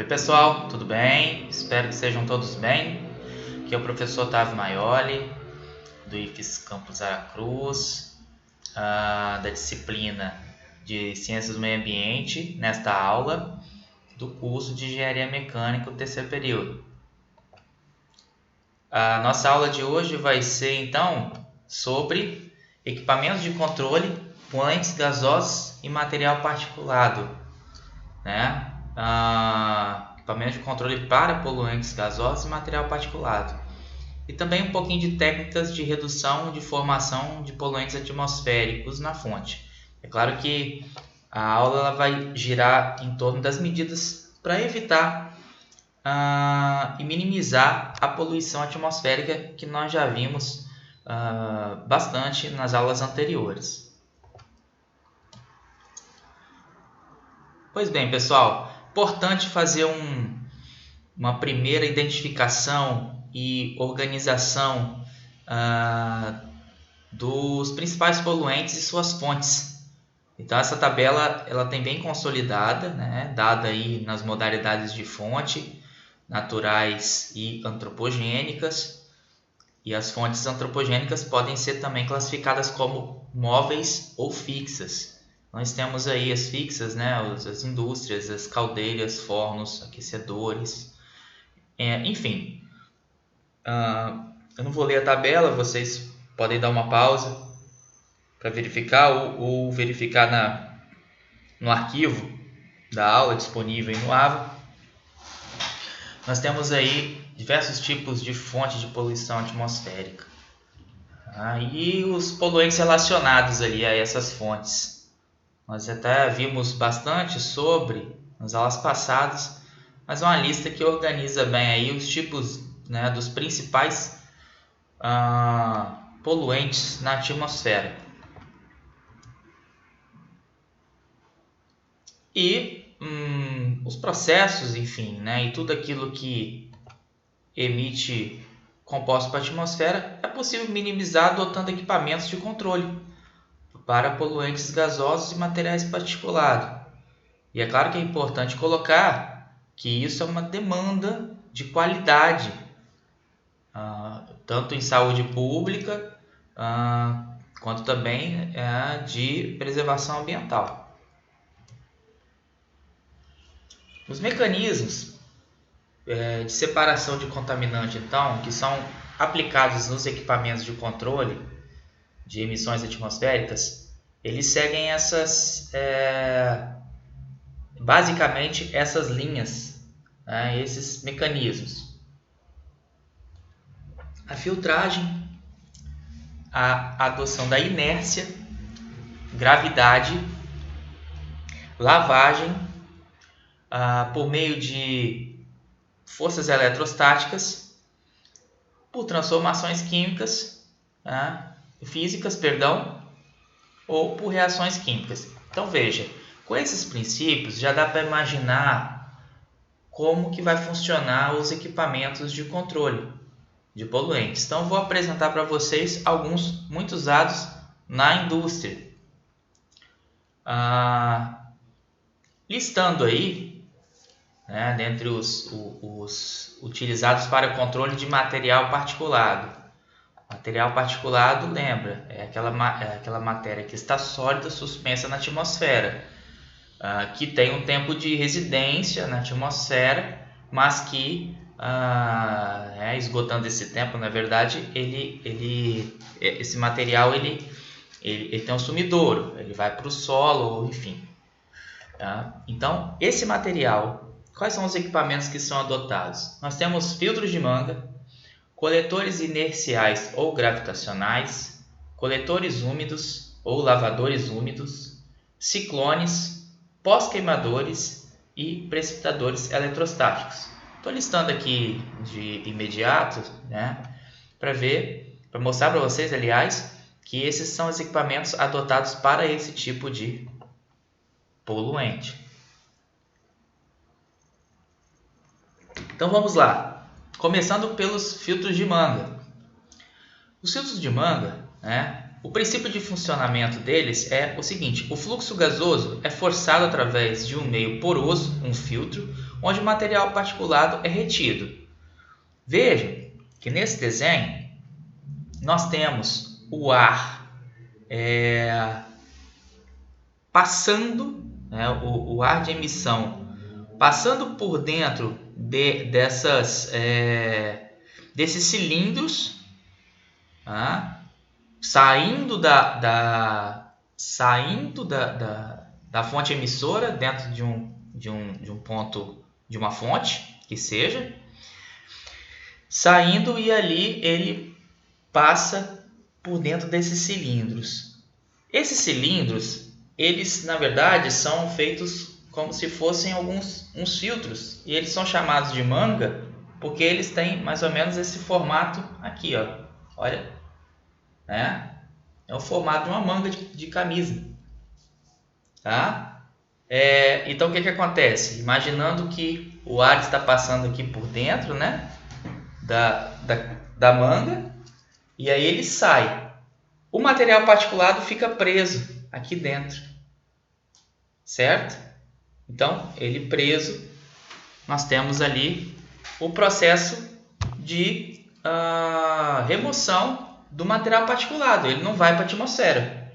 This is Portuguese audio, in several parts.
Oi pessoal, tudo bem? Espero que sejam todos bem. Aqui é o professor Otávio Maioli, do IFES Campus Aracruz, da disciplina de Ciências do Meio Ambiente, nesta aula do curso de Engenharia Mecânica, o terceiro período. A nossa aula de hoje vai ser então sobre equipamentos de controle, poluentes gasosos e material particulado, né? Equipamentos de controle para poluentes gasosos e material particulado. E também um pouquinho de técnicas de redução de formação de poluentes atmosféricos na fonte. É claro que a aula ela vai girar em torno das medidas para evitar e minimizar a poluição atmosférica que nós já vimos bastante nas aulas anteriores. Pois bem, pessoal, importante fazer uma primeira identificação e organização dos principais poluentes e suas fontes. Então essa tabela ela tem bem consolidada, né, dada aí nas modalidades de fonte, naturais e antropogênicas. E as fontes antropogênicas podem ser também classificadas como móveis ou fixas. Nós temos aí as fixas, né, as indústrias, as caldeiras, fornos, aquecedores, enfim. Eu não vou ler a tabela, vocês podem dar uma pausa para verificar ou verificar no arquivo da aula disponível no AVA. Nós temos aí diversos tipos de fonte de poluição atmosférica e os poluentes relacionados ali a essas fontes. Nós até vimos bastante sobre nas aulas passadas, mas é uma lista que organiza bem aí os tipos, né, dos principais poluentes na atmosfera. E os processos, enfim, né, e tudo aquilo que emite compostos para a atmosfera é possível minimizar adotando equipamentos de controle para poluentes gasosos e materiais particulados. E é claro que é importante colocar que isso é uma demanda de qualidade, tanto em saúde pública quanto também de preservação ambiental. Os mecanismos de separação de contaminante, então, que são aplicados nos equipamentos de controle de emissões atmosféricas, eles seguem basicamente essas linhas, esses mecanismos. A filtragem, a adoção da inércia, gravidade, lavagem, por meio de forças eletrostáticas, por transformações físicas, ou por reações químicas. Então veja, com esses princípios já dá para imaginar como que vai funcionar os equipamentos de controle de poluentes. Então vou apresentar para vocês alguns muito usados na indústria. Listando aí, dentre os utilizados para controle de material particulado. Material particulado, lembra, é aquela matéria que está sólida, suspensa na atmosfera, que tem um tempo de residência na atmosfera, mas que, esgotando esse tempo, na verdade, esse material ele tem um sumidouro, ele vai para o solo, enfim. Então, esse material, quais são os equipamentos que são adotados? Nós temos filtros de manga, coletores inerciais ou gravitacionais, coletores úmidos ou lavadores úmidos, ciclones, pós-queimadores e precipitadores eletrostáticos. Estou listando aqui de imediato, para mostrar para vocês, aliás, que esses são os equipamentos adotados para esse tipo de poluente. Então vamos lá. Começando pelos filtros de manga. Os filtros de manga, o princípio de funcionamento deles é o seguinte: o fluxo gasoso é forçado através de um meio poroso, um filtro, onde o material particulado é retido. Veja que nesse desenho nós temos o ar passando, né, o ar de emissão passando por dentro desses cilindros, tá? Saindo da fonte emissora dentro de um ponto, de uma fonte que seja, saindo, e ali ele passa por dentro desses cilindros. Esses cilindros, eles na verdade são feitos como se fossem uns filtros, e eles são chamados de manga porque eles têm mais ou menos esse formato aqui, ó. Olha, né? É o formato de uma manga de camisa, tá? Então o que acontece? Imaginando que o ar está passando aqui por dentro, né, da manga, e aí ele sai. O material particulado fica preso aqui dentro, certo? Então, ele preso, nós temos ali o processo de remoção do material particulado. Ele não vai para a atmosfera.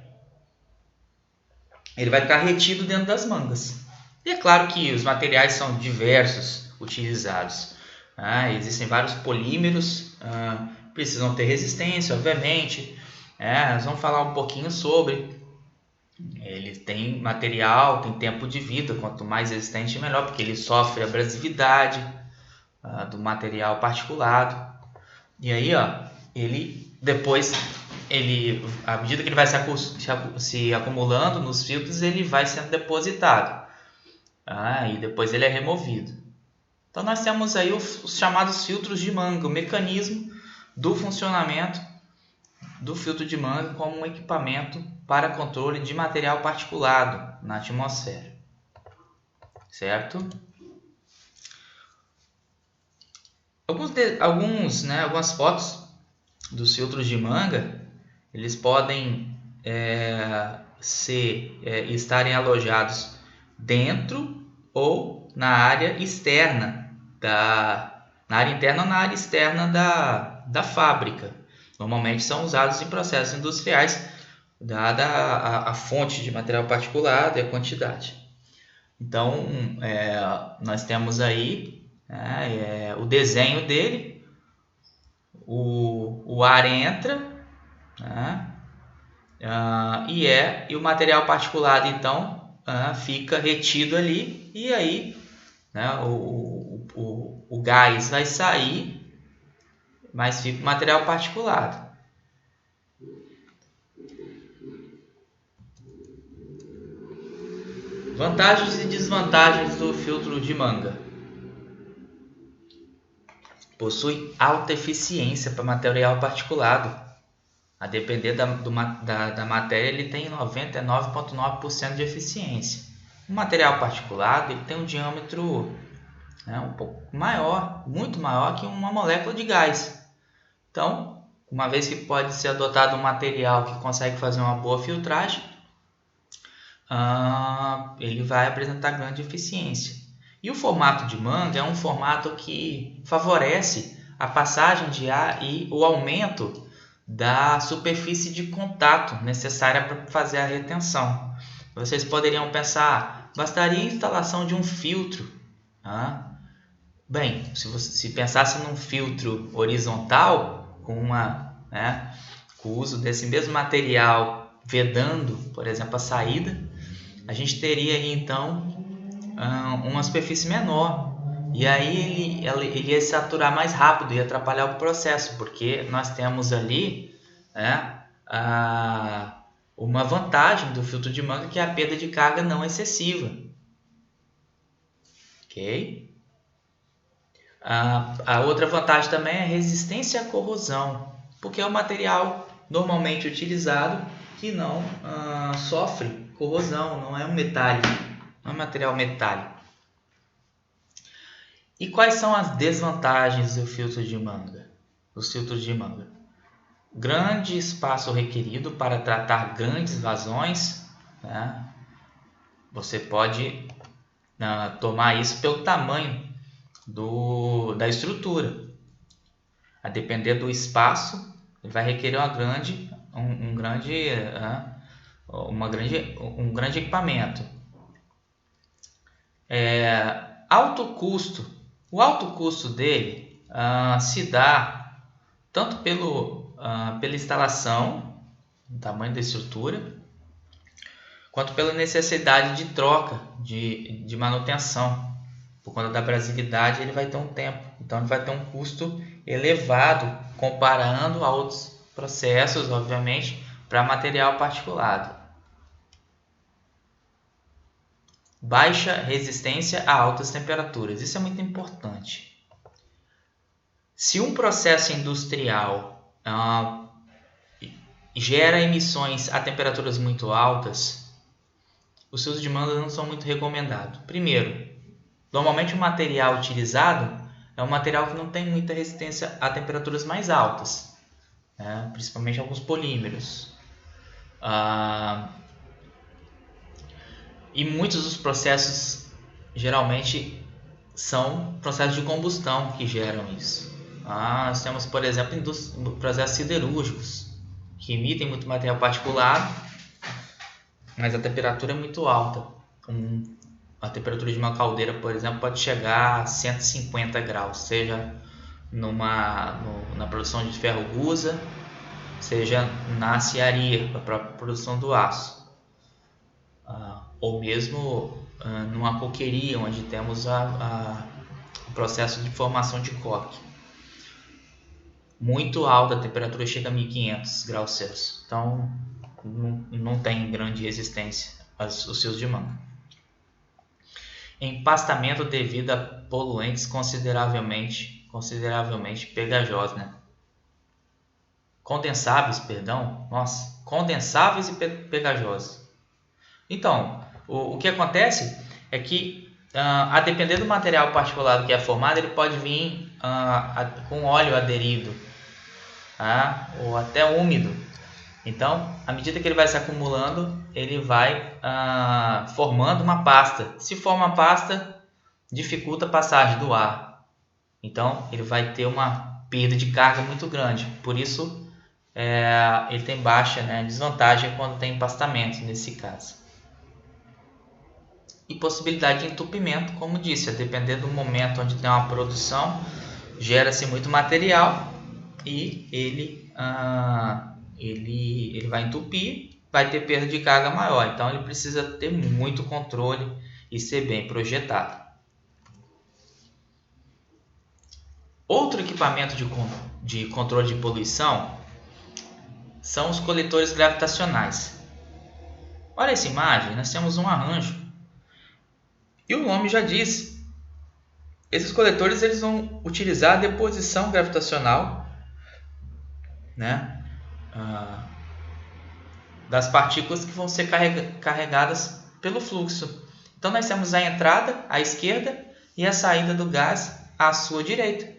Ele vai ficar retido dentro das mangas. E é claro que os materiais são diversos utilizados. Existem vários polímeros, precisam ter resistência, obviamente. Nós vamos falar um pouquinho sobre. Ele tem material, tem tempo de vida, quanto mais resistente melhor, porque ele sofre a abrasividade do material particulado. E aí, ó, à medida que ele vai se acumulando nos filtros, ele vai sendo depositado, e depois ele é removido. Então nós temos aí os chamados filtros de manga, o mecanismo do funcionamento do filtro de manga como um equipamento para controle de material particulado na atmosfera, certo? Algumas fotos dos filtros de manga, eles podem estarem alojados dentro ou na área externa na área interna ou na área externa da fábrica. Normalmente são usados em processos industriais, dada a fonte de material particulado e a quantidade. Então, nós temos aí o desenho dele, o ar entra, e o material particulado então fica retido ali, e aí o gás vai sair, mas fica o material particulado. Vantagens e desvantagens do filtro de manga. Possui alta eficiência para material particulado. A depender da matéria, ele tem 99,9% de eficiência. O material particulado ele tem um diâmetro um pouco maior, muito maior que uma molécula de gás. Então, uma vez que pode ser adotado um material que consegue fazer uma boa filtragem, ele vai apresentar grande eficiência. E o formato de manga é um formato que favorece a passagem de ar e o aumento da superfície de contato necessária para fazer a retenção. Vocês poderiam pensar, bastaria a instalação de um filtro. Bem, se pensasse num filtro horizontal, com o uso desse mesmo material vedando, por exemplo, a saída, a gente teria aí então uma superfície menor, e aí ele ia saturar mais rápido e atrapalhar o processo, porque nós temos ali uma vantagem do filtro de manga, que é a perda de carga não excessiva. Ok? A outra vantagem também é a resistência à corrosão, porque é um material normalmente utilizado que não sofre corrosão, não é um metálico, não é um material metálico. E quais são as desvantagens do filtro de manga? Dos filtros de manga? Grande espaço requerido para tratar grandes vazões, Você pode tomar isso pelo tamanho da estrutura. A depender do espaço, ele vai requerer um grande equipamento. Alto custo. O alto custo dele se dá tanto pela instalação, o tamanho da estrutura, quanto pela necessidade de troca, de manutenção. Por conta da brasilidade, ele vai ter um tempo. Então, ele vai ter um custo elevado, comparando a outros processos, obviamente, para material particulado. Baixa resistência a altas temperaturas. Isso é muito importante. Se um processo industrial gera emissões a temperaturas muito altas, os seus demandas não são muito recomendados. Primeiro, normalmente o material utilizado é um material que não tem muita resistência a temperaturas mais altas, né? Principalmente alguns polímeros. E muitos dos processos geralmente são processos de combustão que geram isso. Nós temos, por exemplo, processos siderúrgicos que emitem muito material particulado, mas a temperatura é muito alta. A temperatura de uma caldeira, por exemplo, pode chegar a 150 graus, seja na produção de ferro gusa, seja na aciaria, para a própria produção do aço, ou mesmo numa coqueria, onde temos o processo de formação de coque. Muito alta, a temperatura chega a 1500 graus Celsius, então não tem grande resistência aos fios de manga. Empastamento devido a poluentes consideravelmente pegajosos, né? Condensáveis e pegajosos. Então, o que acontece é que, a depender do material particulado que é formado, ele pode vir com óleo aderido, ou até úmido. Então, à medida que ele vai se acumulando, ele vai formando uma pasta. Se forma uma pasta, dificulta a passagem do ar. Então, ele vai ter uma perda de carga muito grande. Por isso, ele tem baixa, desvantagem quando tem empastamento, nesse caso. E possibilidade de entupimento, como disse, a depender do momento onde tem uma produção, gera-se muito material e ele vai entupir, vai ter perda de carga maior. Então, ele precisa ter muito controle e ser bem projetado. Outro equipamento de controle de poluição são os coletores gravitacionais. Olha essa imagem, nós temos um arranjo. E o nome já diz. Esses coletores eles vão utilizar a deposição gravitacional, das partículas que vão ser carregadas pelo fluxo. Então, nós temos a entrada à esquerda e a saída do gás à sua direita.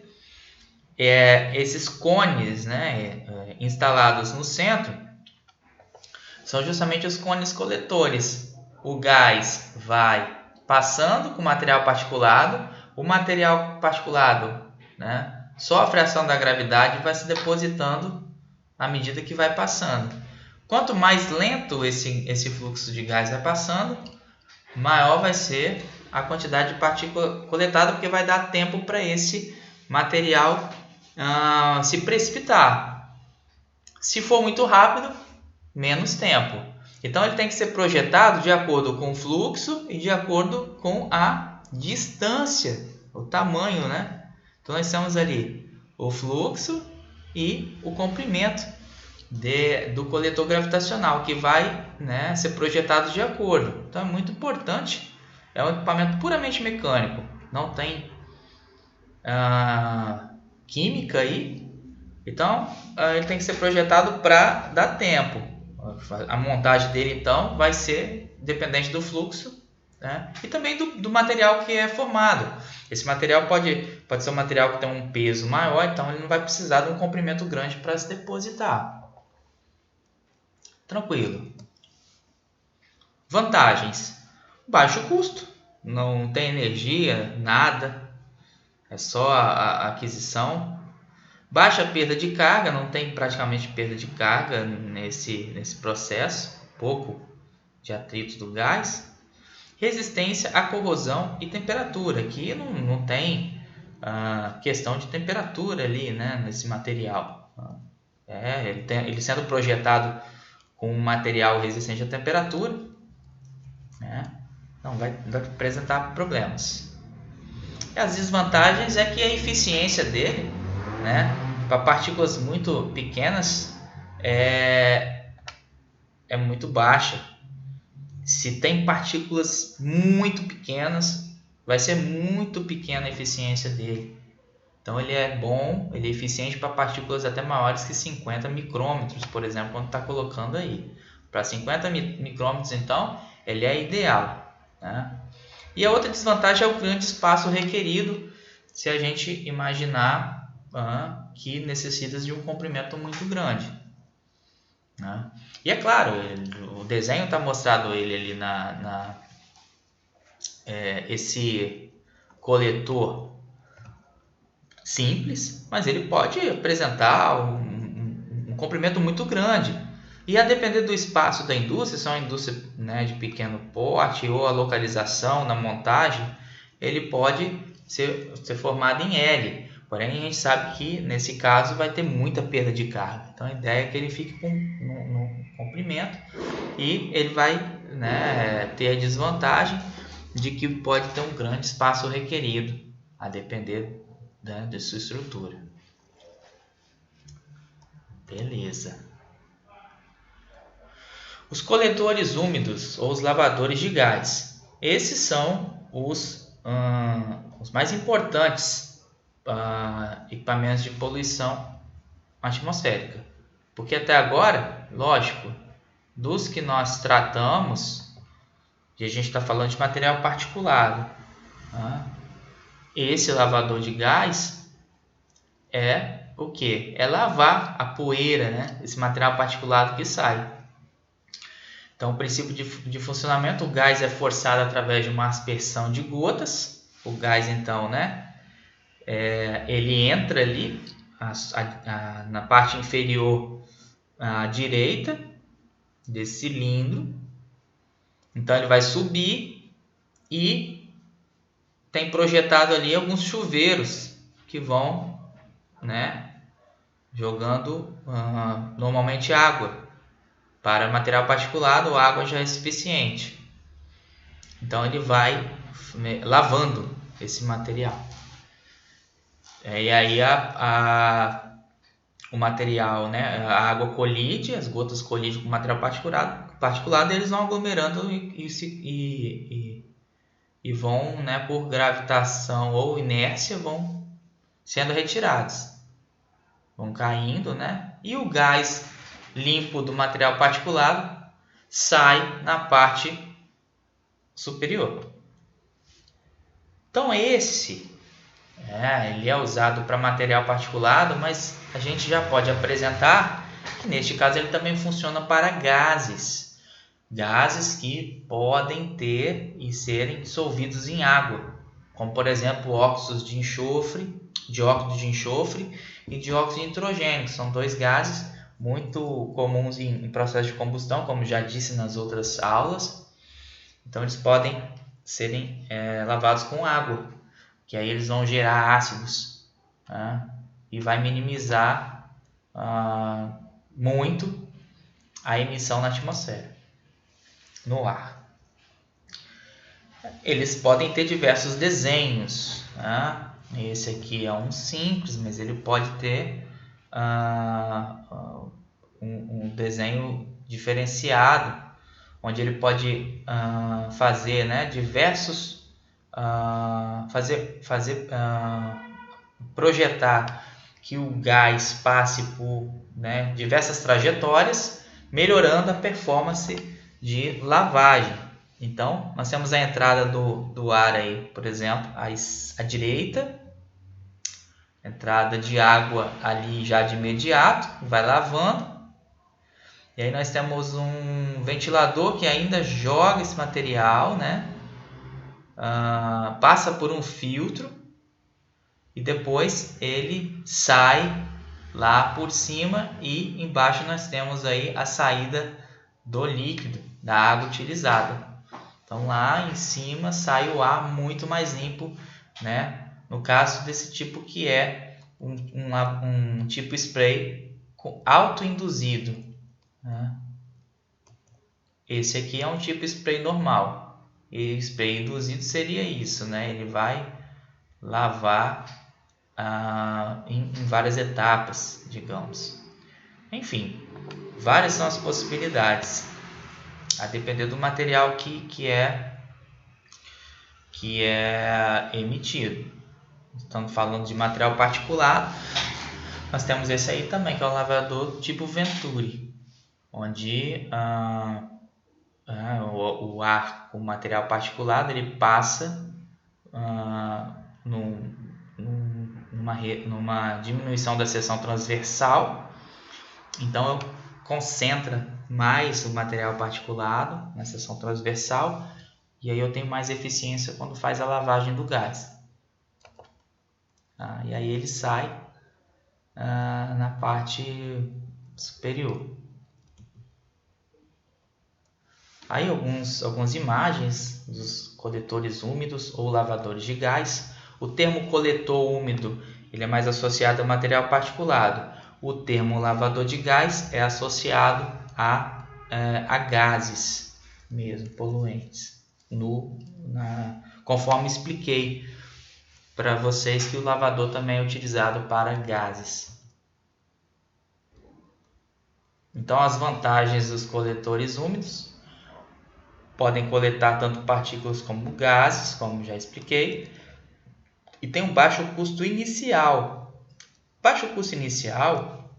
Esses cones, instalados no centro são justamente os cones coletores. O gás vai passando com o material particulado. O material particulado, sofre a ação da gravidade e vai se depositando à medida que vai passando. Quanto mais lento esse fluxo de gás vai passando, maior vai ser a quantidade de partícula coletada, porque vai dar tempo para esse material se precipitar. Se for muito rápido, menos tempo. Então, ele tem que ser projetado de acordo com o fluxo e de acordo com a distância, o tamanho, Então, nós temos ali o fluxo e o comprimento do coletor gravitacional, que vai ser projetado de acordo. Então, é muito importante. É um equipamento puramente mecânico, não tem química aí. Então, ele tem que ser projetado para dar tempo. A montagem dele, então, vai ser dependente do fluxo, e também do material que é formado. Esse material pode ser um material que tem um peso maior, então ele não vai precisar de um comprimento grande para se depositar. Tranquilo. Vantagens: baixo custo. não tem energia, nada, é só a aquisição. Baixa perda de carga, não tem praticamente perda de carga nesse processo, pouco de atrito do gás. Resistência à corrosão e temperatura, aqui não tem questão de temperatura ali, né, nesse material. Ele sendo projetado com um material resistente à temperatura, né, não vai apresentar problemas. E as desvantagens é que a eficiência dele, né, para partículas muito pequenas é muito baixa. Se tem partículas muito pequenas, vai ser muito pequena a eficiência dele. Então ele é bom, ele é eficiente para partículas até maiores que 50 micrômetros, por exemplo, quando está colocando aí. Para 50 micrômetros, então, ele é ideal, né? E a outra desvantagem é o grande espaço requerido, se a gente imaginar que necessita de um comprimento muito grande, né? E é claro, o desenho está mostrado ele ali esse coletor simples, mas ele pode apresentar um comprimento muito grande. E a depender do espaço da indústria, se é uma indústria, né, de pequeno porte ou a localização na montagem, ele pode ser formado em L. Porém, a gente sabe que nesse caso vai ter muita perda de carga. Então a ideia é que ele fique no comprimento e ele vai, né, ter a desvantagem de que pode ter um grande espaço requerido, a depender, né, de sua estrutura. Beleza. Os coletores úmidos ou os lavadores de gás. Esses são os mais importantes equipamentos de poluição atmosférica. Porque até agora, lógico, dos que nós tratamos, e a gente está falando de material particulado, esse lavador de gás é o que? É lavar a poeira, né? Esse material particulado que sai. Então, o princípio de funcionamento, o gás é forçado através de uma aspersão de gotas. O gás, então, né? Ele entra ali na parte inferior à direita desse cilindro. Então, ele vai subir e tem projetado ali alguns chuveiros que vão, né, jogando normalmente água. Para material particulado, a água já é suficiente. Então ele vai lavando esse material. E aí o material, né, a água colide, as gotas colidem com o material particulado, eles vão aglomerando e vão, né, por gravitação ou inércia, vão sendo retirados. Vão caindo, né? E o gás limpo do material particulado sai na parte superior. Então ele é usado para material particulado, mas a gente já pode apresentar que neste caso ele também funciona para gases. Gases que podem ter e serem dissolvidos em água, como por exemplo óxidos de enxofre, dióxido de enxofre e dióxido de nitrogênio, que são dois gases muito comuns em processo de combustão, como já disse nas outras aulas. Então eles podem serem lavados com água, que aí eles vão gerar ácidos, tá? E vai minimizar muito a emissão na atmosfera, no ar. Eles podem ter diversos desenhos, tá? Esse aqui é um simples, mas ele pode ter um desenho diferenciado, onde ele pode fazer, né, diversos projetar que o gás passe por, né, diversas trajetórias, melhorando a performance de lavagem. Então nós temos a entrada do ar aí, por exemplo, à direita, entrada de água ali já de imediato, vai lavando. E aí nós temos um ventilador que ainda joga esse material, né, passa por um filtro e depois ele sai lá por cima e embaixo nós temos aí a saída do líquido, da água utilizada. Então lá em cima sai o ar muito mais limpo, né? No caso desse tipo que é um tipo spray autoinduzido, né? Esse aqui é um tipo spray normal. E spray induzido seria isso, né? Ele vai lavar em várias etapas, digamos. Enfim, várias são as possibilidades, a depender do material que é emitido. Estamos falando de material particulado. Nós temos esse aí também, que é o lavador tipo Venturi, onde o ar com material particulado ele passa numa diminuição da seção transversal, então concentra mais o material particulado na seção transversal e aí eu tenho mais eficiência quando faz a lavagem do gás. E aí ele sai na parte superior. Aí algumas imagens dos coletores úmidos ou lavadores de gás. O termo coletor úmido ele é mais associado a material particulado. O termo lavador de gás é associado a gases mesmo, poluentes. Conforme expliquei para vocês que o lavador também é utilizado para gases. Então as vantagens dos coletores úmidos: podem coletar tanto partículas como gases, como já expliquei, e tem um baixo custo inicial. Baixo custo inicial,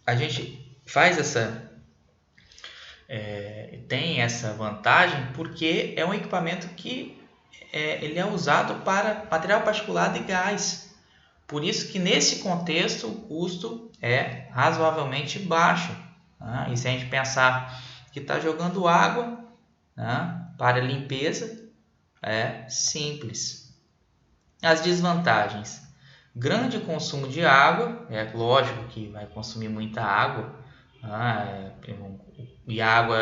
a gente tem essa vantagem porque é um equipamento que ele é usado para material particulado e gás. Por isso que nesse contexto o custo é razoavelmente baixo. E se a gente pensar que está jogando água para limpeza, é simples. As desvantagens: grande consumo de água, é lógico que vai consumir muita água, e a água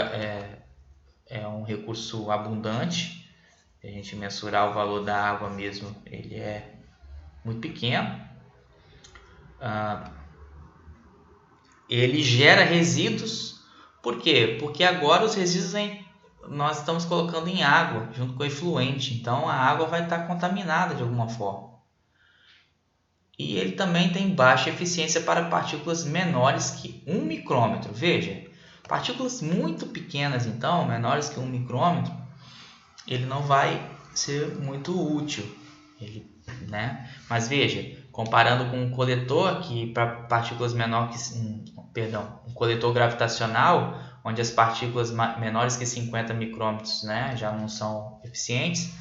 é um recurso abundante. Se a gente mensurar o valor da água mesmo, ele é muito pequeno. Ele gera resíduos. Por quê? Porque agora os resíduos nós estamos colocando em água junto com o efluente, então a água vai estar contaminada de alguma forma. E ele também tem baixa eficiência para partículas menores que 1 micrômetro. Veja, partículas muito pequenas, então, menores que 1 micrômetro, ele não vai ser muito útil. Mas veja, comparando com um coletor que para partículas menores um coletor gravitacional, onde as partículas menores que 50 micrômetros já não são eficientes,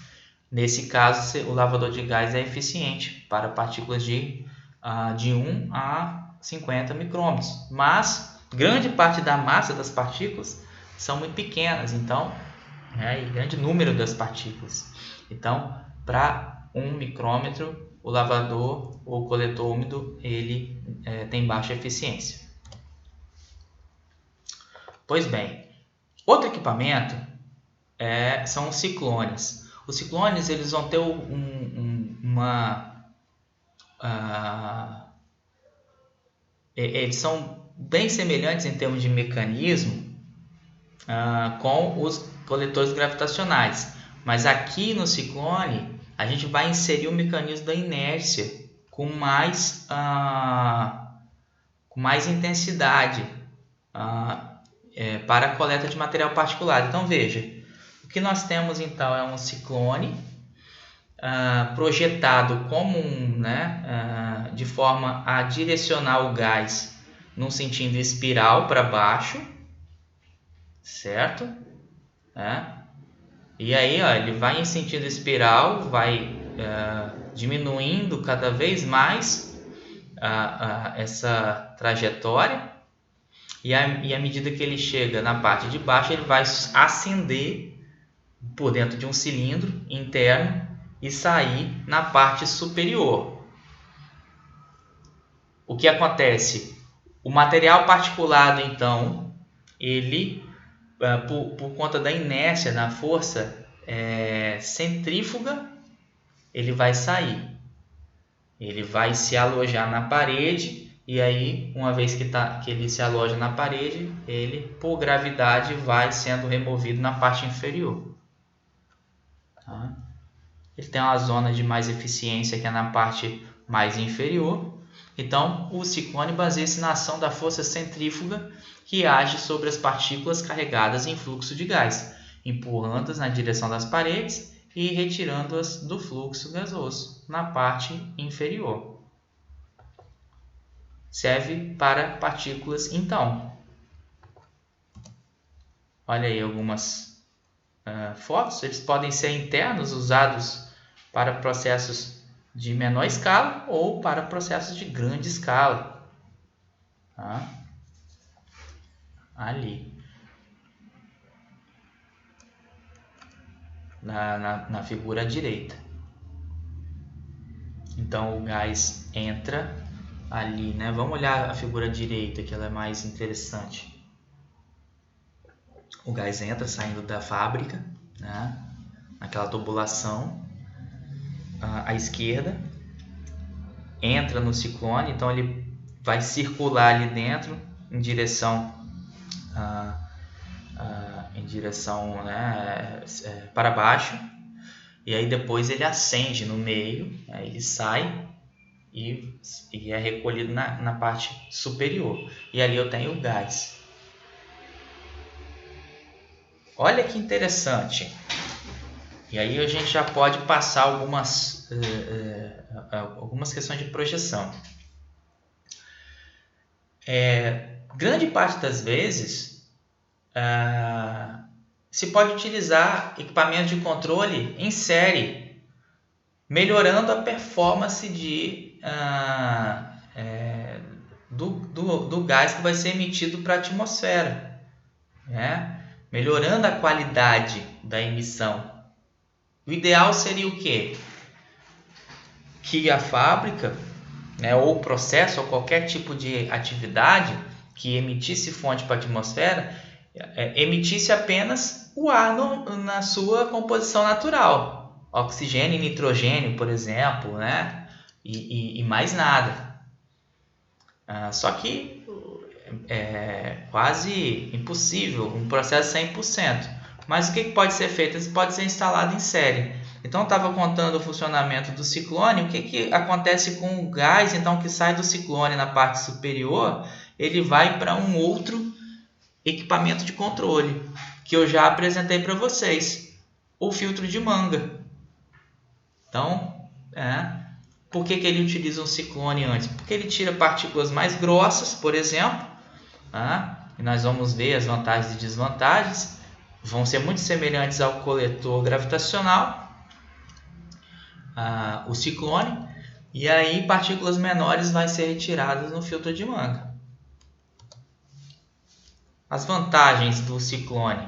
nesse caso o lavador de gás é eficiente para partículas de 1 a 50 micrômetros, mas grande parte da massa das partículas são muito pequenas, então, e grande número das partículas. Então, para 1 micrômetro, o lavador ou coletor úmido ele tem baixa eficiência. Pois bem, outro equipamento são os ciclones. Os ciclones eles vão ter eles são bem semelhantes em termos de mecanismo com os coletores gravitacionais, mas aqui no ciclone a gente vai inserir o mecanismo da inércia com mais intensidade para a coleta de material particulado. Então veja, o que nós temos então é um ciclone projetado como de forma a direcionar o gás num sentido espiral para baixo, certo? E aí ele vai em sentido espiral, vai diminuindo cada vez mais essa trajetória, e à medida que ele chega na parte de baixo, ele vai ascender por dentro de um cilindro interno e sair na parte superior. O que acontece? O material particulado, então, ele, por conta da inércia, da força centrífuga, ele vai sair. Ele vai se alojar na parede e aí, uma vez que ele se aloja na parede, ele, por gravidade, vai sendo removido na parte inferior. Tá? Ele tem uma zona de mais eficiência que é na parte mais inferior. Então, o ciclone baseia-se na ação da força centrífuga que age sobre as partículas carregadas em fluxo de gás, empurrando-as na direção das paredes e retirando-as do fluxo gasoso na parte inferior. Serve para partículas, então. Olha aí algumas fotos. Eles podem ser internos, usados para processos de menor escala ou para processos de grande escala. Tá? Ali. Na figura à direita. Então o gás entra ali, né? Vamos olhar a figura à direita, que ela é mais interessante. O gás entra saindo da fábrica, né? Naquela tubulação à esquerda, entra no ciclone, então ele vai circular ali dentro em direção né, para baixo, e aí depois ele acende no meio, aí ele sai e é recolhido na parte superior, e ali eu tenho o gás. Olha que interessante. E aí a gente já pode passar algumas questões de projeção. Grande parte das vezes se pode utilizar equipamento de controle em série, melhorando a performance do gás que vai ser emitido para a atmosfera, né? Melhorando a qualidade da emissão. O ideal seria o quê? Que a fábrica, né, ou o processo, ou qualquer tipo de atividade que emitisse fonte para a atmosfera, emitisse apenas o ar na sua composição natural. Oxigênio e nitrogênio, por exemplo, né? E mais nada. Só que é quase impossível um processo 100%. Mas o que pode ser feito? Isso pode ser instalado em série. Então, eu estava contando o funcionamento do ciclone. O que acontece com o gás, então, que sai do ciclone na parte superior? Ele vai para um outro equipamento de controle, que eu já apresentei para vocês. O filtro de manga. Então, por que ele utiliza um ciclone antes? Porque ele tira partículas mais grossas, por exemplo. E nós vamos ver as vantagens e desvantagens. Vão ser muito semelhantes ao coletor gravitacional, o ciclone, e aí partículas menores vão ser retiradas no filtro de manga. As vantagens do ciclone: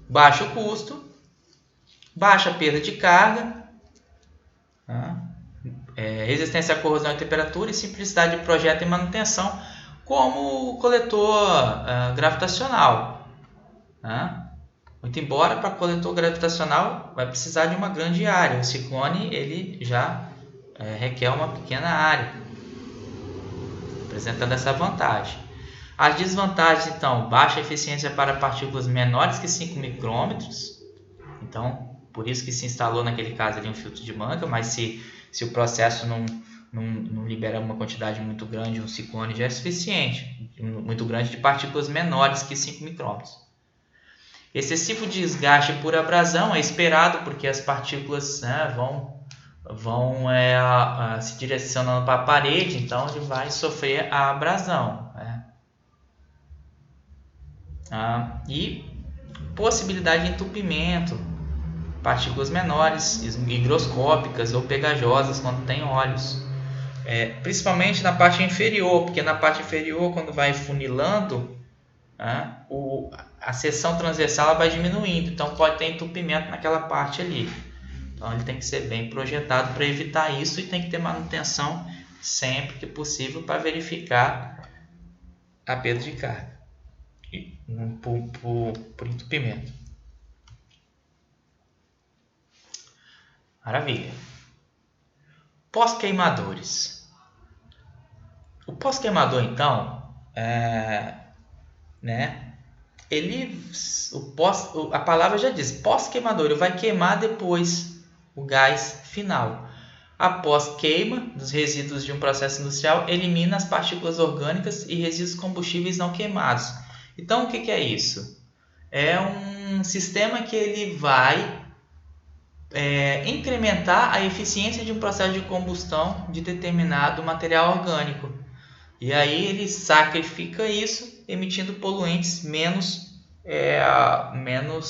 baixo custo, baixa perda de carga, resistência à corrosão e temperatura e simplicidade de projeto e manutenção, como o coletor gravitacional. Muito embora para coletor gravitacional vai precisar de uma grande área, o ciclone ele já requer uma pequena área, apresentando essa vantagem. As desvantagens, então: baixa eficiência para partículas menores que 5 micrômetros, então por isso que se instalou naquele caso ali um filtro de manga, mas se o processo não libera uma quantidade muito grande, um ciclone já é suficiente, muito grande, de partículas menores que 5 micrômetros. Excessivo desgaste por abrasão é esperado, porque as partículas vão se direcionando para a parede, então ele vai sofrer a abrasão. E possibilidade de entupimento, partículas menores, higroscópicas ou pegajosas quando tem óleos. Principalmente na parte inferior, porque na parte inferior, quando vai funilando, a seção transversal ela vai diminuindo, então pode ter entupimento naquela parte ali. Então ele tem que ser bem projetado para evitar isso e tem que ter manutenção sempre que possível para verificar a perda de carga por entupimento. Maravilha. Pós-queimadores. O pós-queimador, então, a palavra já diz, pós-queimador, ele vai queimar depois o gás final. Após queima dos resíduos de um processo industrial, elimina as partículas orgânicas e resíduos combustíveis não queimados. Então, o que é isso? É um sistema que ele vai incrementar a eficiência de um processo de combustão de determinado material orgânico. E aí ele sacrifica isso, emitindo poluentes menos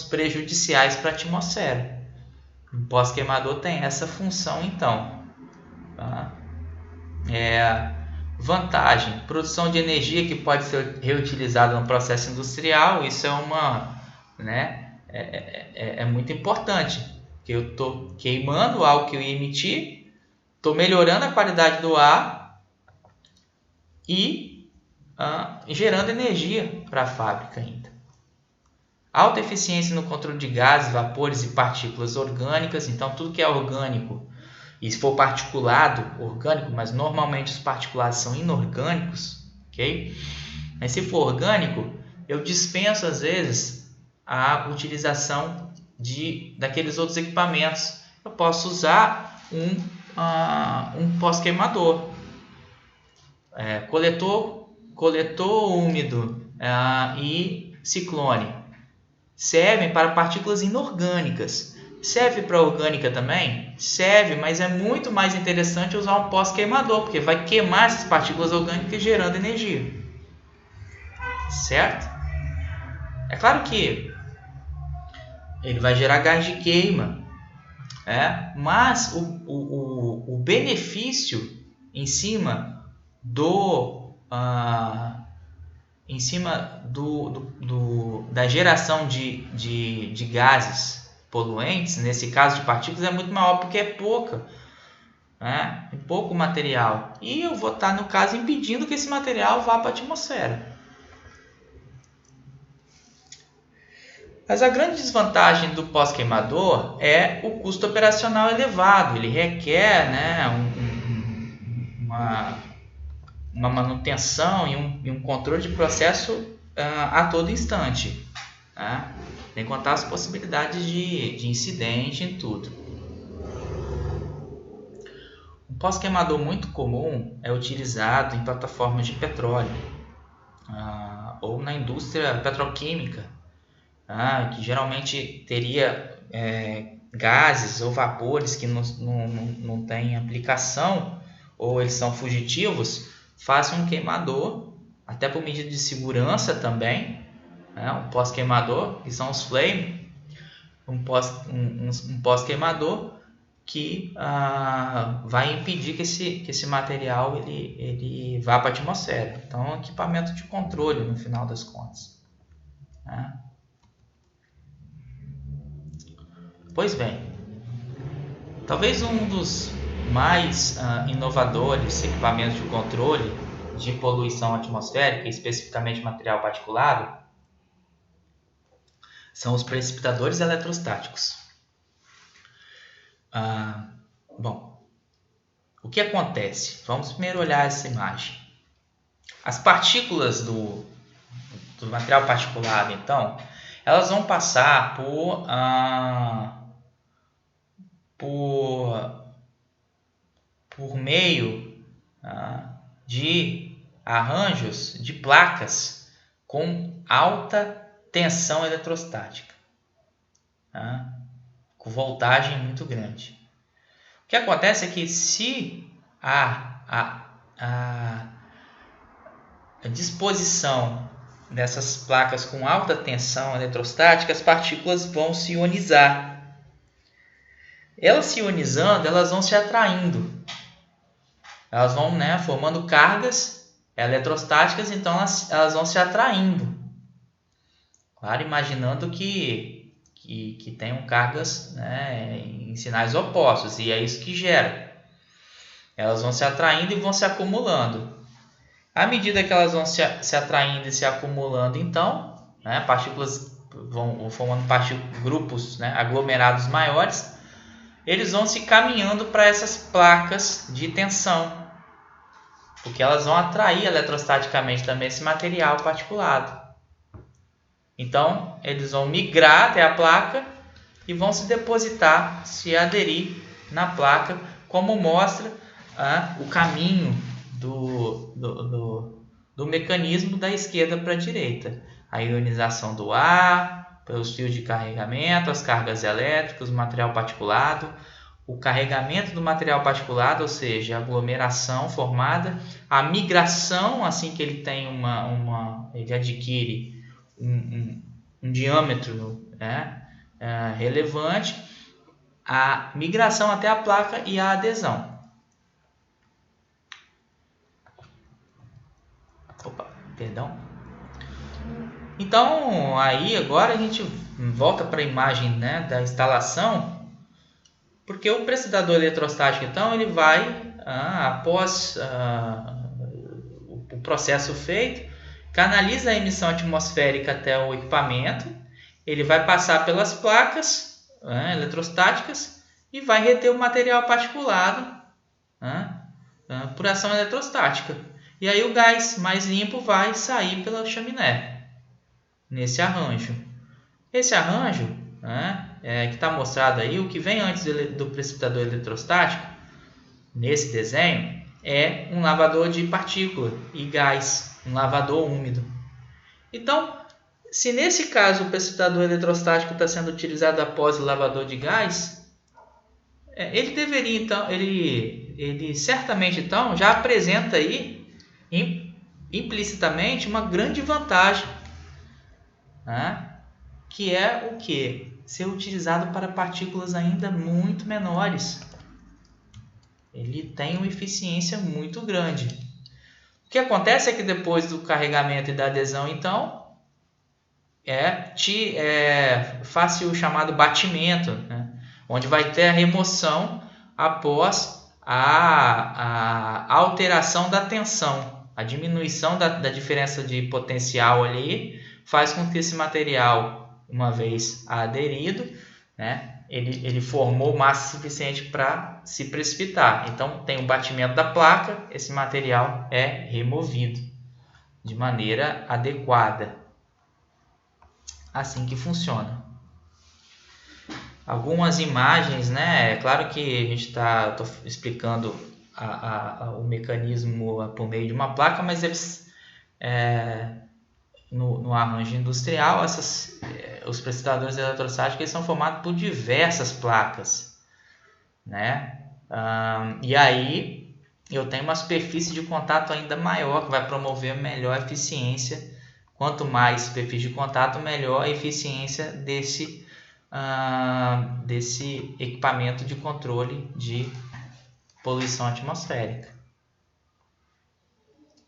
prejudiciais para a atmosfera. O pós-queimador tem essa função, então. Tá? Vantagem: produção de energia que pode ser reutilizada no processo industrial. Isso é muito importante, porque eu estou queimando algo que eu ia emitir, estou melhorando a qualidade do ar e gerando energia para a fábrica ainda. Alta eficiência no controle de gases, vapores e partículas orgânicas. Então, tudo que é orgânico, e se for particulado, orgânico, mas normalmente os particulados são inorgânicos, ok? Mas se for orgânico, eu dispenso às vezes a utilização daqueles outros equipamentos. Eu posso usar um pós-queimador, coletor úmido e ciclone. Servem para partículas inorgânicas. Serve para orgânica também? Serve, mas é muito mais interessante usar um pós-queimador, porque vai queimar essas partículas orgânicas gerando energia. Certo? É claro que ele vai gerar gás de queima, mas o benefício em cima da geração de gases poluentes, nesse caso de partículas, é muito maior, porque é pouco material. E eu vou estar, no caso, impedindo que esse material vá para a atmosfera. Mas a grande desvantagem do pós-queimador é o custo operacional elevado. Ele requer uma manutenção e um controle de processo a todo instante. Sem contar as possibilidades de incidente em tudo. Um pós-queimador muito comum é utilizado em plataformas de petróleo ou na indústria petroquímica, que geralmente teria gases ou vapores que não têm aplicação ou eles são fugitivos. Faça um queimador, até por medida de segurança também, um pós-queimador, que são os flame, um pós-queimador que vai impedir que esse material ele vá para a atmosfera. Então, é um equipamento de controle no final das contas. Pois bem, talvez um dos mais inovadores equipamentos de controle de poluição atmosférica, especificamente material particulado, são os precipitadores eletrostáticos. Bom, o que acontece? Vamos primeiro olhar essa imagem. As partículas do material particulado, então, elas vão passar por meio de arranjos de placas com alta tensão eletrostática, com voltagem muito grande. O que acontece é que se a disposição dessas placas com alta tensão eletrostática, as partículas vão se ionizar. Elas se ionizando, elas vão se atraindo. Elas vão formando cargas eletrostáticas, então elas vão se atraindo. Claro, imaginando que tenham cargas, né, em sinais opostos, e é isso que gera. Elas vão se atraindo e vão se acumulando. À medida que elas vão se atraindo e se acumulando, então, né, partículas vão formando grupos, né, aglomerados maiores, eles vão se caminhando para essas placas de tensão, porque elas vão atrair eletrostaticamente também esse material particulado. Então, eles vão migrar até a placa e vão se depositar, se aderir na placa, como mostra o caminho do mecanismo da esquerda para a direita. A ionização do ar, pelos fios de carregamento, as cargas elétricas, o material particulado, o carregamento do material particulado, ou seja, a aglomeração formada, a migração, assim que ele tem ele adquire um diâmetro, né, relevante, a migração até a placa e a adesão. Perdão. Então, aí agora a gente volta para a imagem, né, da instalação, porque o precipitador eletrostático, então, ele vai, após o processo feito, canaliza a emissão atmosférica até o equipamento, ele vai passar pelas placas eletrostáticas e vai reter o material particulado por ação eletrostática. E aí o gás mais limpo vai sair pela chaminé, nesse arranjo. Esse arranjo, que está mostrado aí, o que vem antes do precipitador eletrostático, nesse desenho, é um lavador de partícula e gás, um lavador úmido. Então, se nesse caso o precipitador eletrostático está sendo utilizado após o lavador de gás, ele deveria, então, ele certamente então já apresenta aí implicitamente uma grande vantagem, que é o que? Ser utilizado para partículas ainda muito menores. Ele tem uma eficiência muito grande. O que acontece é que depois do carregamento e da adesão, então, faz-se o chamado batimento, né? Onde vai ter a remoção após a alteração da tensão. A diminuição da diferença de potencial ali faz com que esse material, uma vez aderido, né, ele formou massa suficiente para se precipitar. Então, tem o batimento da placa, esse material é removido de maneira adequada. Assim que funciona. Algumas imagens, né? É claro que a gente está explicando o mecanismo por meio de uma placa, mas no arranjo industrial, os precipitadores eletrostáticos são formados por diversas placas, né? E aí eu tenho uma superfície de contato ainda maior, que vai promover melhor eficiência. Quanto mais superfície de contato, melhor a eficiência desse equipamento de controle de poluição atmosférica.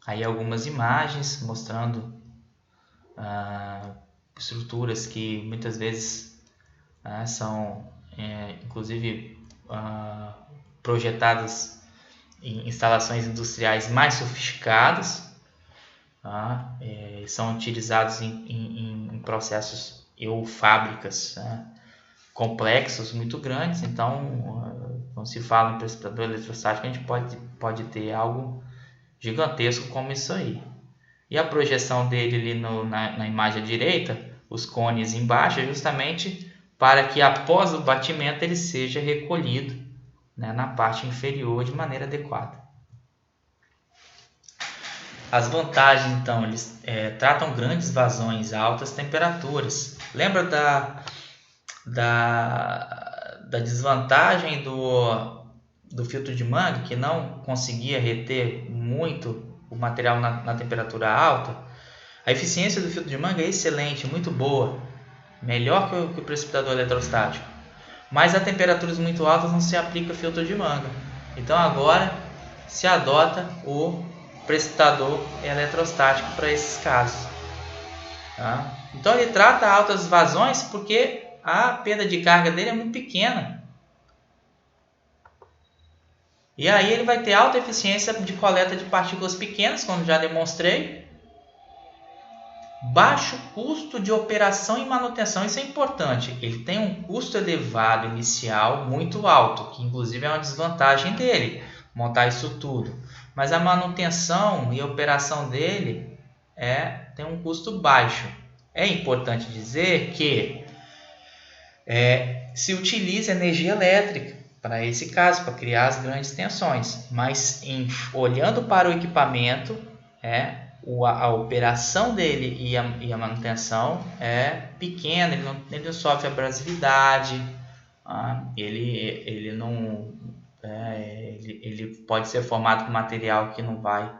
Aí algumas imagens mostrando estruturas que muitas vezes são inclusive projetadas em instalações industriais mais sofisticadas, são utilizados em processos ou fábricas complexos, muito grandes. Então, quando se fala em precipitador eletrostático, a gente pode ter algo gigantesco como isso aí. E a projeção dele ali na imagem à direita, os cones embaixo, é justamente para que após o batimento ele seja recolhido, né, na parte inferior de maneira adequada. As vantagens, então, eles tratam grandes vazões a altas temperaturas. Lembra da desvantagem do filtro de Mann, que não conseguia reter muito o material na temperatura alta? A eficiência do filtro de Mann é excelente, muito boa, melhor que o precipitador eletrostático. Mas a temperaturas muito altas não se aplica filtro de Mann. Então agora se adota o precipitador eletrostático para esses casos. Tá? Então ele trata altas vazões porque a perda de carga dele é muito pequena. E aí ele vai ter alta eficiência de coleta de partículas pequenas, como já demonstrei. Baixo custo de operação e manutenção, isso é importante. Ele tem um custo elevado inicial muito alto, que inclusive é uma desvantagem dele, montar isso tudo. Mas a manutenção e operação dele tem um custo baixo. É importante dizer que se utiliza energia elétrica para esse caso, para criar as grandes tensões. Mas olhando para o equipamento, a operação dele e a manutenção é pequena, ele não sofre abrasividade, ele pode ser formado com material que não vai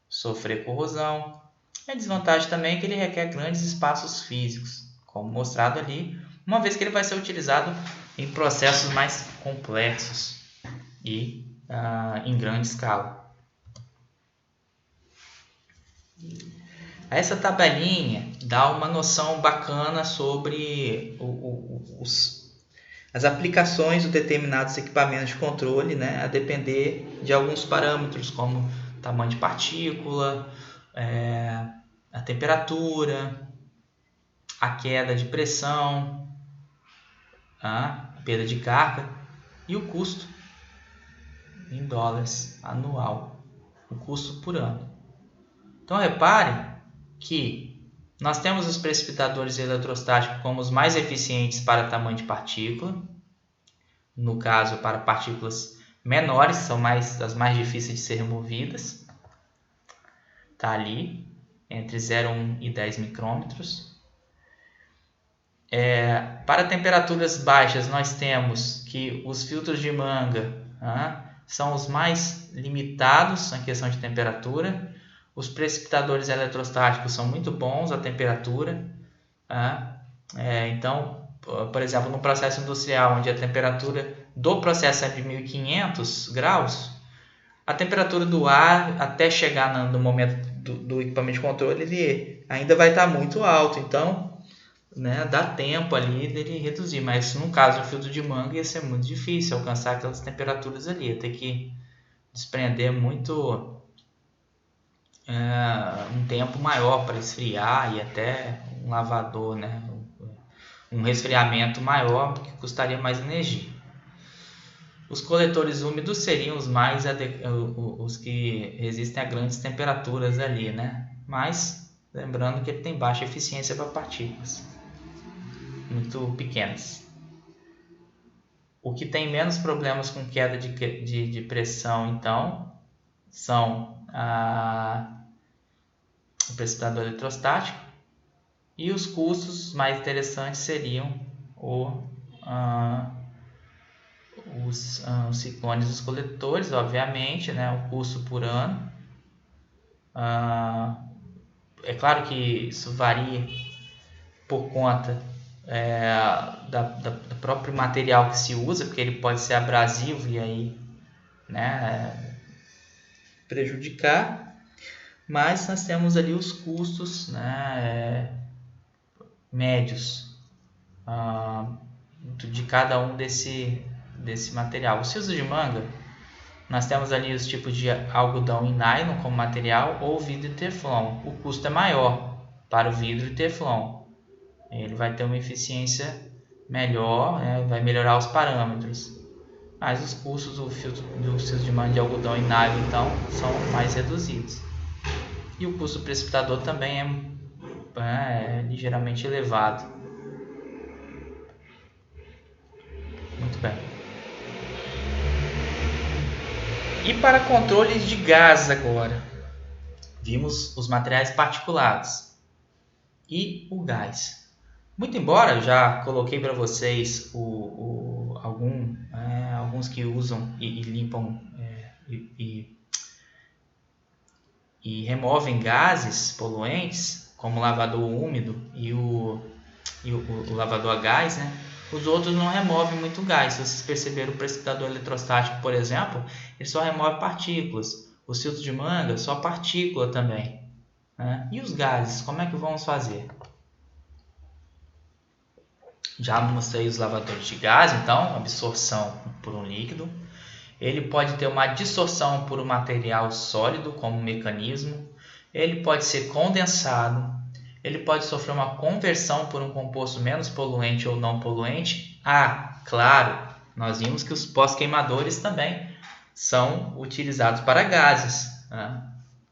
sofrer corrosão. A desvantagem também é que ele requer grandes espaços físicos, como mostrado ali, uma vez que ele vai ser utilizado em processos mais complexos e em grande escala. Essa tabelinha dá uma noção bacana sobre as aplicações de determinados equipamentos de controle, a depender de alguns parâmetros, como tamanho de partícula, a temperatura, a queda de pressão, a perda de carga e o custo em dólares anual, o custo por ano. Então reparem que nós temos os precipitadores eletrostáticos como os mais eficientes para tamanho de partícula, no caso para partículas menores, são as mais difíceis de ser removidas, está ali entre 0,1 e 10 micrômetros. Para temperaturas baixas, nós temos que os filtros de Manga são os mais limitados em questão de temperatura. Os precipitadores eletrostáticos são muito bons a temperatura. Então, por exemplo, no processo industrial, onde a temperatura do processo é de 1500 graus, a temperatura do ar até chegar no momento do equipamento de controle, ele ainda vai estar muito alto. Então, dá tempo ali dele reduzir, mas no caso do filtro de Manga ia ser muito difícil alcançar aquelas temperaturas ali, ia ter que desprender muito um tempo maior para esfriar e até um lavador, um resfriamento maior que custaria mais energia. Os coletores úmidos seriam os que resistem a grandes temperaturas ali, mas lembrando que ele tem baixa eficiência para partículas muito pequenas. O que tem menos problemas com queda de pressão, então, são o precipitador eletrostático, e os custos mais interessantes seriam os ciclones dos coletores, obviamente, o custo por ano. É claro que isso varia por conta do próprio material que se usa, porque ele pode ser abrasivo e aí prejudicar, mas nós temos ali os custos médios de cada um desse material. Os fios de manga, nós temos ali os tipos de algodão e nylon como material, ou vidro e teflon. O custo é maior para o vidro e teflon. Ele vai ter uma eficiência melhor, vai melhorar os parâmetros. Mas os custos dos fios de manga de algodão e nylon, então, são mais reduzidos. E o custo do precipitador também é ligeiramente elevado. Muito bem. E para controles de gases agora, vimos os materiais particulados e o gás. Muito embora eu já coloquei para vocês alguns que usam e limpam e removem gases poluentes, como o lavador úmido e o lavador a gás, os outros não removem muito gás. Se vocês perceberam, o precipitador eletrostático, por exemplo, ele só remove partículas. Os filtros de manga, só partícula também. E os gases, como é que vamos fazer? Já mostrei os lavadores de gás, então, absorção por um líquido. Ele pode ter uma dissorção por um material sólido, como mecanismo. Ele pode ser condensado. Ele pode sofrer uma conversão por um composto menos poluente ou não poluente. Ah, claro, nós vimos que os pós-queimadores também são utilizados para gases. Né?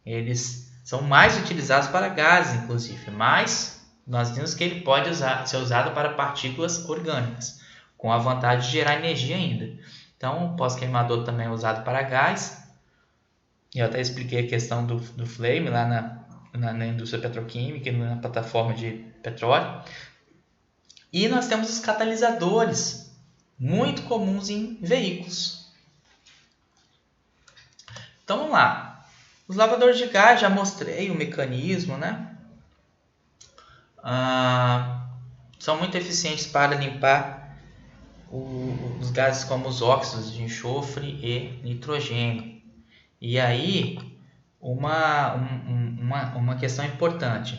Eles são mais utilizados para gases, inclusive, mas nós vimos que ele pode ser usado para partículas orgânicas, com a vantagem de gerar energia ainda. Então, o pós-queimador também é usado para gás. Eu até expliquei a questão do flame lá na indústria petroquímica, na plataforma de petróleo. E nós temos os catalisadores, muito comuns em veículos. Então, vamos lá. Os lavadores de gás, já mostrei o mecanismo, né? São muito eficientes para limpar os gases como os óxidos de enxofre e nitrogênio. E aí, uma questão importante.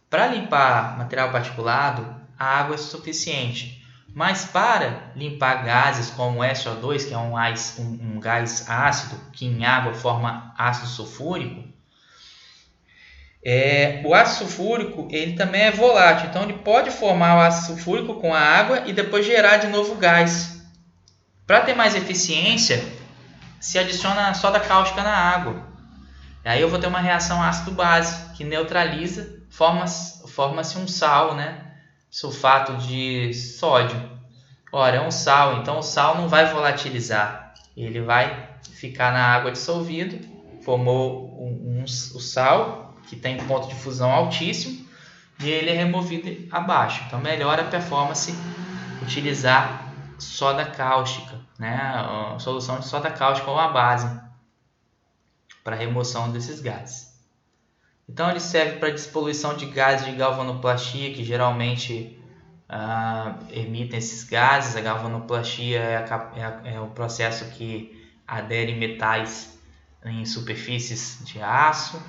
Para limpar material particulado, a água é suficiente. Mas para limpar gases como o SO2, que é um gás ácido, que em água forma ácido sulfúrico, o ácido sulfúrico ele também é volátil. Então ele pode formar o ácido sulfúrico com a água e depois gerar de novo gás. Para ter mais eficiência, se adiciona soda cáustica na água. Aí eu vou ter uma reação ácido-base que neutraliza, forma-se um sal, né? Sulfato de sódio. Ora, é um sal, então o sal não vai volatilizar. Ele vai ficar na água dissolvido, formou o sal, que tem ponto de fusão altíssimo, e ele é removido abaixo. Então melhora a performance utilizar soda cáustica, né? A solução de soda cáustica ou a base para remoção desses gases. Então ele serve para despoluição de gases de galvanoplastia, que geralmente emitem esses gases. A galvanoplastia é o processo que adere metais em superfícies de aço.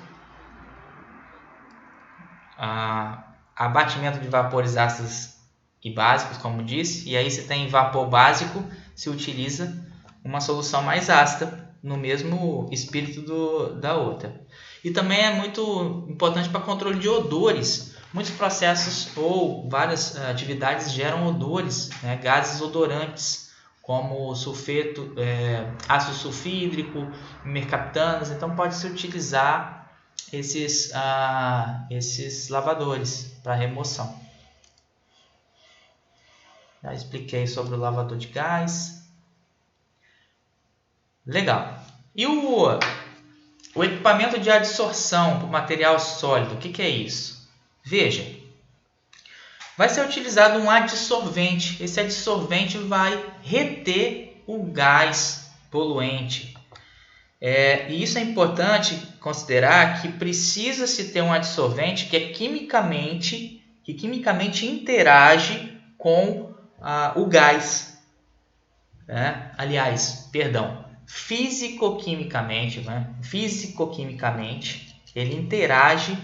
Abatimento de vapores ácidos e básicos, como disse, e aí se tem vapor básico, se utiliza uma solução mais ácida no mesmo espírito da outra. E também é muito importante para controle de odores. Muitos processos ou várias atividades geram odores, né? Gases odorantes, como sulfeto, ácido sulfídrico, mercaptanos. Então pode-se utilizar esses lavadores para remoção. Já expliquei sobre o lavador de gás. Legal. E o equipamento de adsorção por material sólido, o que é isso? Veja, vai ser utilizado um adsorvente. Esse adsorvente vai reter o gás poluente. E isso é importante considerar que precisa-se ter um adsorvente que quimicamente interage com o gás. Fisicoquimicamente, ele interage,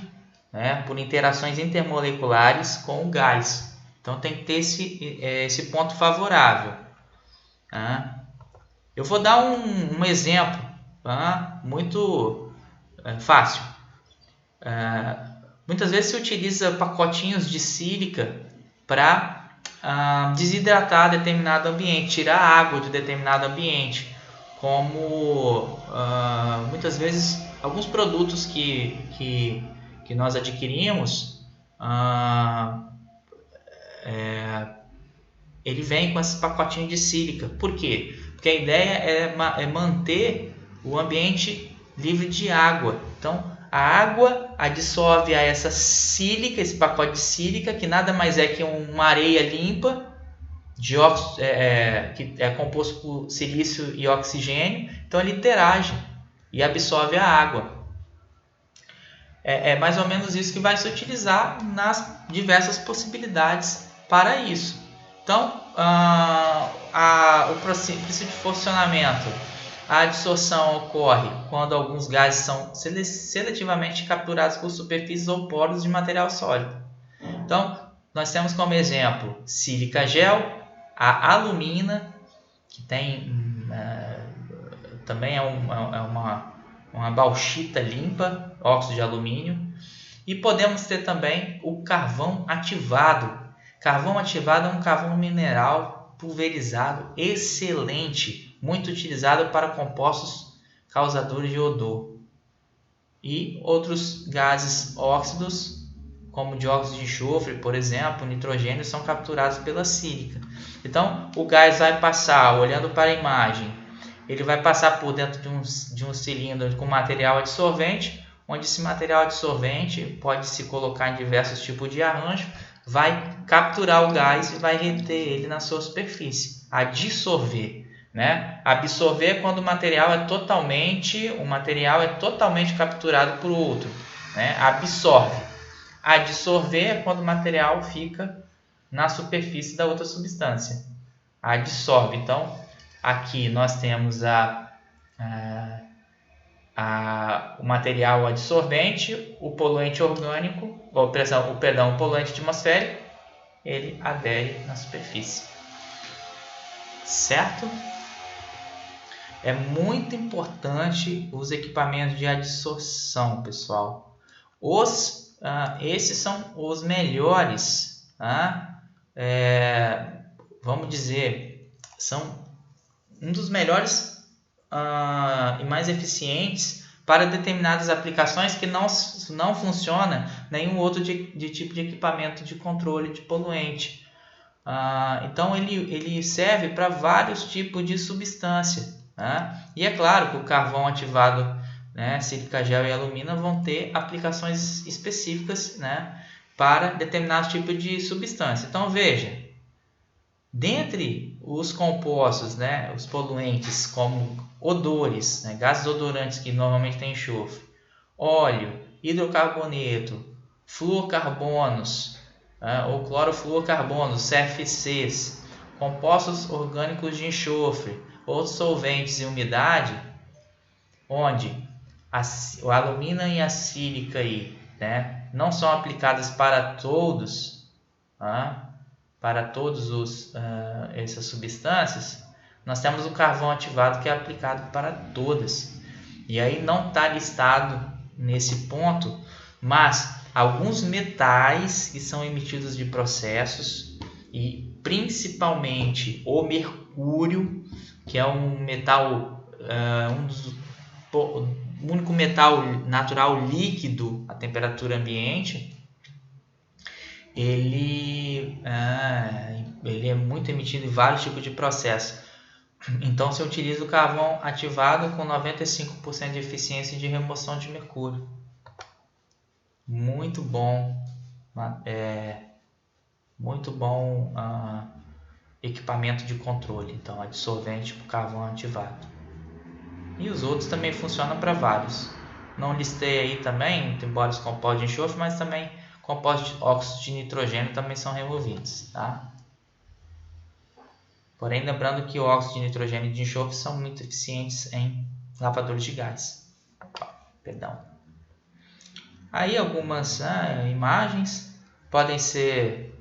por interações intermoleculares com o gás. Então tem que ter esse ponto favorável. Eu vou dar um exemplo muito fácil. Muitas vezes se utiliza pacotinhos de sílica para desidratar determinado ambiente, tirar água de determinado ambiente, como muitas vezes alguns produtos que nós adquirimos, ele vem com esse pacotinho de sílica. Por quê? Porque a ideia é manter o ambiente livre de água. Então a água adsorve a essa sílica, esse pacote de sílica, que nada mais é que uma areia limpa, que é composto por silício e oxigênio. Então ele interage e absorve a água. É mais ou menos isso que vai se utilizar nas diversas possibilidades para isso. Então, o princípio de funcionamento. A adsorção ocorre quando alguns gases são seletivamente capturados por superfícies ou poros de material sólido. Então, nós temos como exemplo sílica gel, a alumina, que tem também é uma bauxita limpa, óxido de alumínio, e podemos ter também o carvão ativado. Carvão ativado é um carvão mineral pulverizado excelente, muito utilizado para compostos causadores de odor. E outros gases óxidos, como dióxido de enxofre, por exemplo, nitrogênio, são capturados pela sílica. Então, o gás vai passar, olhando para a imagem, ele vai passar por dentro de um cilindro com material adsorvente, onde esse material adsorvente pode se colocar em diversos tipos de arranjo, vai capturar o gás e vai reter ele na sua superfície, adsorver. Né? Absorver é quando o material é totalmente capturado por outro, né? Absorve. Adsorver é quando o material fica na superfície da outra substância. Adsorve. Então, aqui nós temos o material adsorvente, o poluente orgânico, o poluente atmosférico, ele adere na superfície. Certo? É muito importante os equipamentos de adsorção, pessoal. Esses são os melhores, vamos dizer, são um dos melhores e mais eficientes para determinadas aplicações que não funciona nenhum outro de tipo de equipamento de controle de poluente. Então ele serve para vários tipos de substância. E é claro que o carvão ativado, né, sílica gel e alumina vão ter aplicações específicas, né, para determinados tipos de substância. Então veja, dentre os compostos, né, os poluentes como odores, né, gases odorantes que normalmente tem enxofre, óleo, hidrocarboneto, fluorcarbonos, ou clorofluorcarbonos, CFCs, compostos orgânicos de enxofre, outros solventes e umidade, onde o alumina e a sílica aí, né, não são aplicadas para todos, essas substâncias, nós temos o carvão ativado que é aplicado para todas. E aí não está listado nesse ponto, mas alguns metais que são emitidos de processos, e principalmente o mercúrio, que é um metal, o único metal natural líquido à temperatura ambiente, ele é muito emitido em vários tipos de processos. Então se utiliza o carvão ativado com 95% de eficiência de remoção de mercúrio. Muito bom, equipamento de controle. Então, adsorvente para o carvão ativado. E os outros também funcionam para vários. Não listei aí também, embora os compostos de enxofre, mas também compostos de óxido de nitrogênio também são removidos, tá? Porém, lembrando que o óxido de nitrogênio e de enxofre são muito eficientes em lavadores de gás. Aí algumas imagens podem ser,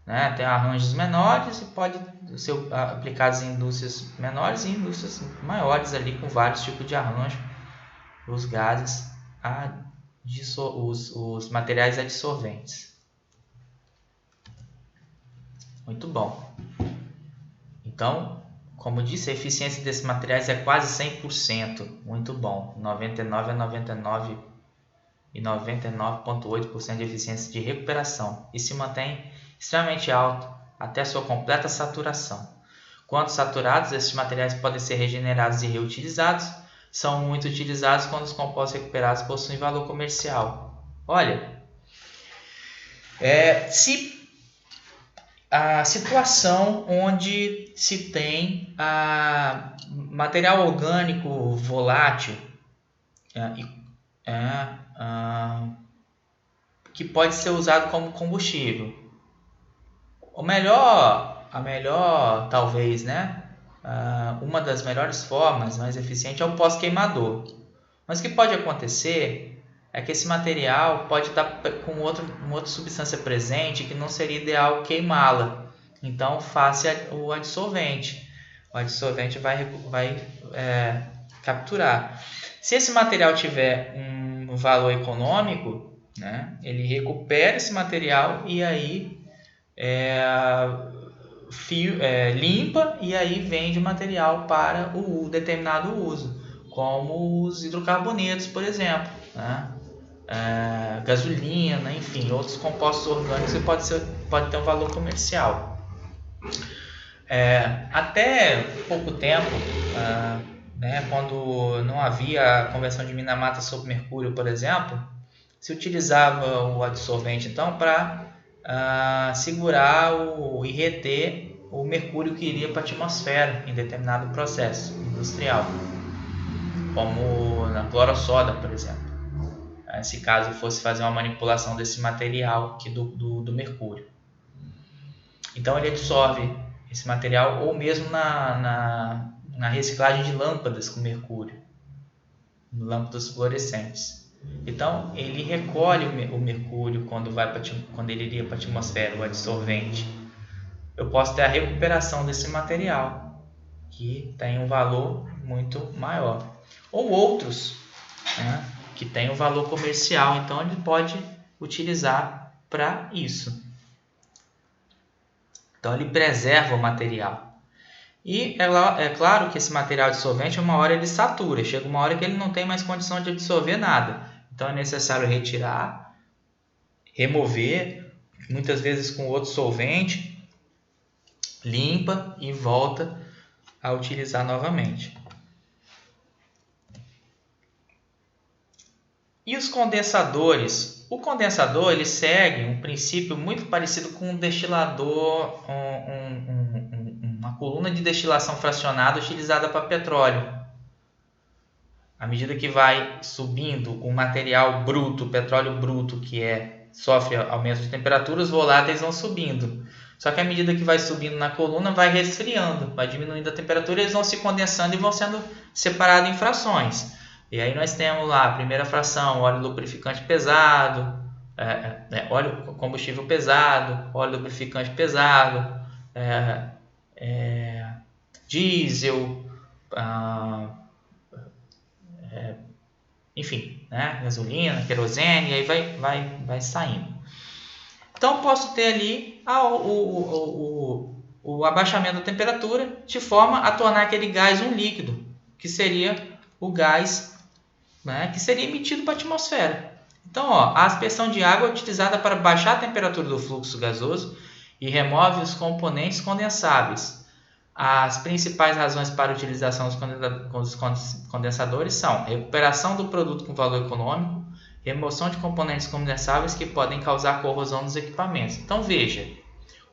né, tem arranjos menores e pode ser aplicados em indústrias menores e indústrias maiores ali com vários tipos de arranjo. Os gases, os materiais adsorventes. Muito bom. Então, como eu disse, a eficiência desses materiais é quase 100%. Muito bom. 99 a 99 e 99,8% de eficiência de recuperação e se mantém extremamente alto até sua completa saturação. Quando saturados, esses materiais podem ser regenerados e reutilizados. São muito utilizados quando os compostos recuperados possuem valor comercial. Olha, se a situação onde se tem material orgânico volátil que pode ser usado como combustível. A melhor talvez, né? Uma das melhores formas, mais eficiente, é o pós-queimador. Mas o que pode acontecer é que esse material pode estar com uma outra substância presente que não seria ideal queimá-la. Então, faça o adsolvente. O adsolvente vai capturar. Se esse material tiver um valor econômico, né, ele recupera esse material e aí limpa e aí vende o material para o determinado uso, como os hidrocarbonetos, por exemplo, né? Gasolina, enfim, outros compostos orgânicos que pode ter um valor comercial. Até pouco tempo, né, quando não havia a conversão de minamata sobre mercúrio, por exemplo, se utilizava o adsolvente então para segurar e reter o mercúrio que iria para a atmosfera em determinado processo industrial, como na clorossoda, por exemplo. Se caso fosse fazer uma manipulação desse material aqui do mercúrio. Então ele absorve esse material, ou mesmo na reciclagem de lâmpadas com mercúrio, lâmpadas fluorescentes. Então ele recolhe o mercúrio quando ele iria para a atmosfera, o adsorvente. Eu posso ter a recuperação desse material, que tem um valor muito maior. Ou outros, né, que tem um valor comercial, então ele pode utilizar para isso. Então ele preserva o material. E é claro que esse material dissolvente, uma hora ele satura, chega uma hora que ele não tem mais condição de absorver nada. Então é necessário retirar, remover, muitas vezes com outro solvente, limpa e volta a utilizar novamente. E os condensadores? O condensador ele segue um princípio muito parecido com um destilador, uma coluna de destilação fracionada utilizada para petróleo. À medida que vai subindo o material bruto, o petróleo bruto, que sofre aumento de temperatura, os voláteis vão subindo. Só que à medida que vai subindo na coluna, vai resfriando, vai diminuindo a temperatura, eles vão se condensando e vão sendo separados em frações. E aí nós temos lá a primeira fração, óleo lubrificante pesado, óleo combustível pesado, óleo lubrificante pesado, diesel, enfim, né? Gasolina, querosene, e aí vai saindo. Então posso ter ali o abaixamento da temperatura de forma a tornar aquele gás um líquido, que seria o gás, né, que seria emitido para a atmosfera. Então, a aspersão de água é utilizada para baixar a temperatura do fluxo gasoso e remove os componentes condensáveis. As principais razões para a utilização dos condensadores são recuperação do produto com valor econômico, remoção de componentes condensáveis que podem causar corrosão dos equipamentos. Então, veja,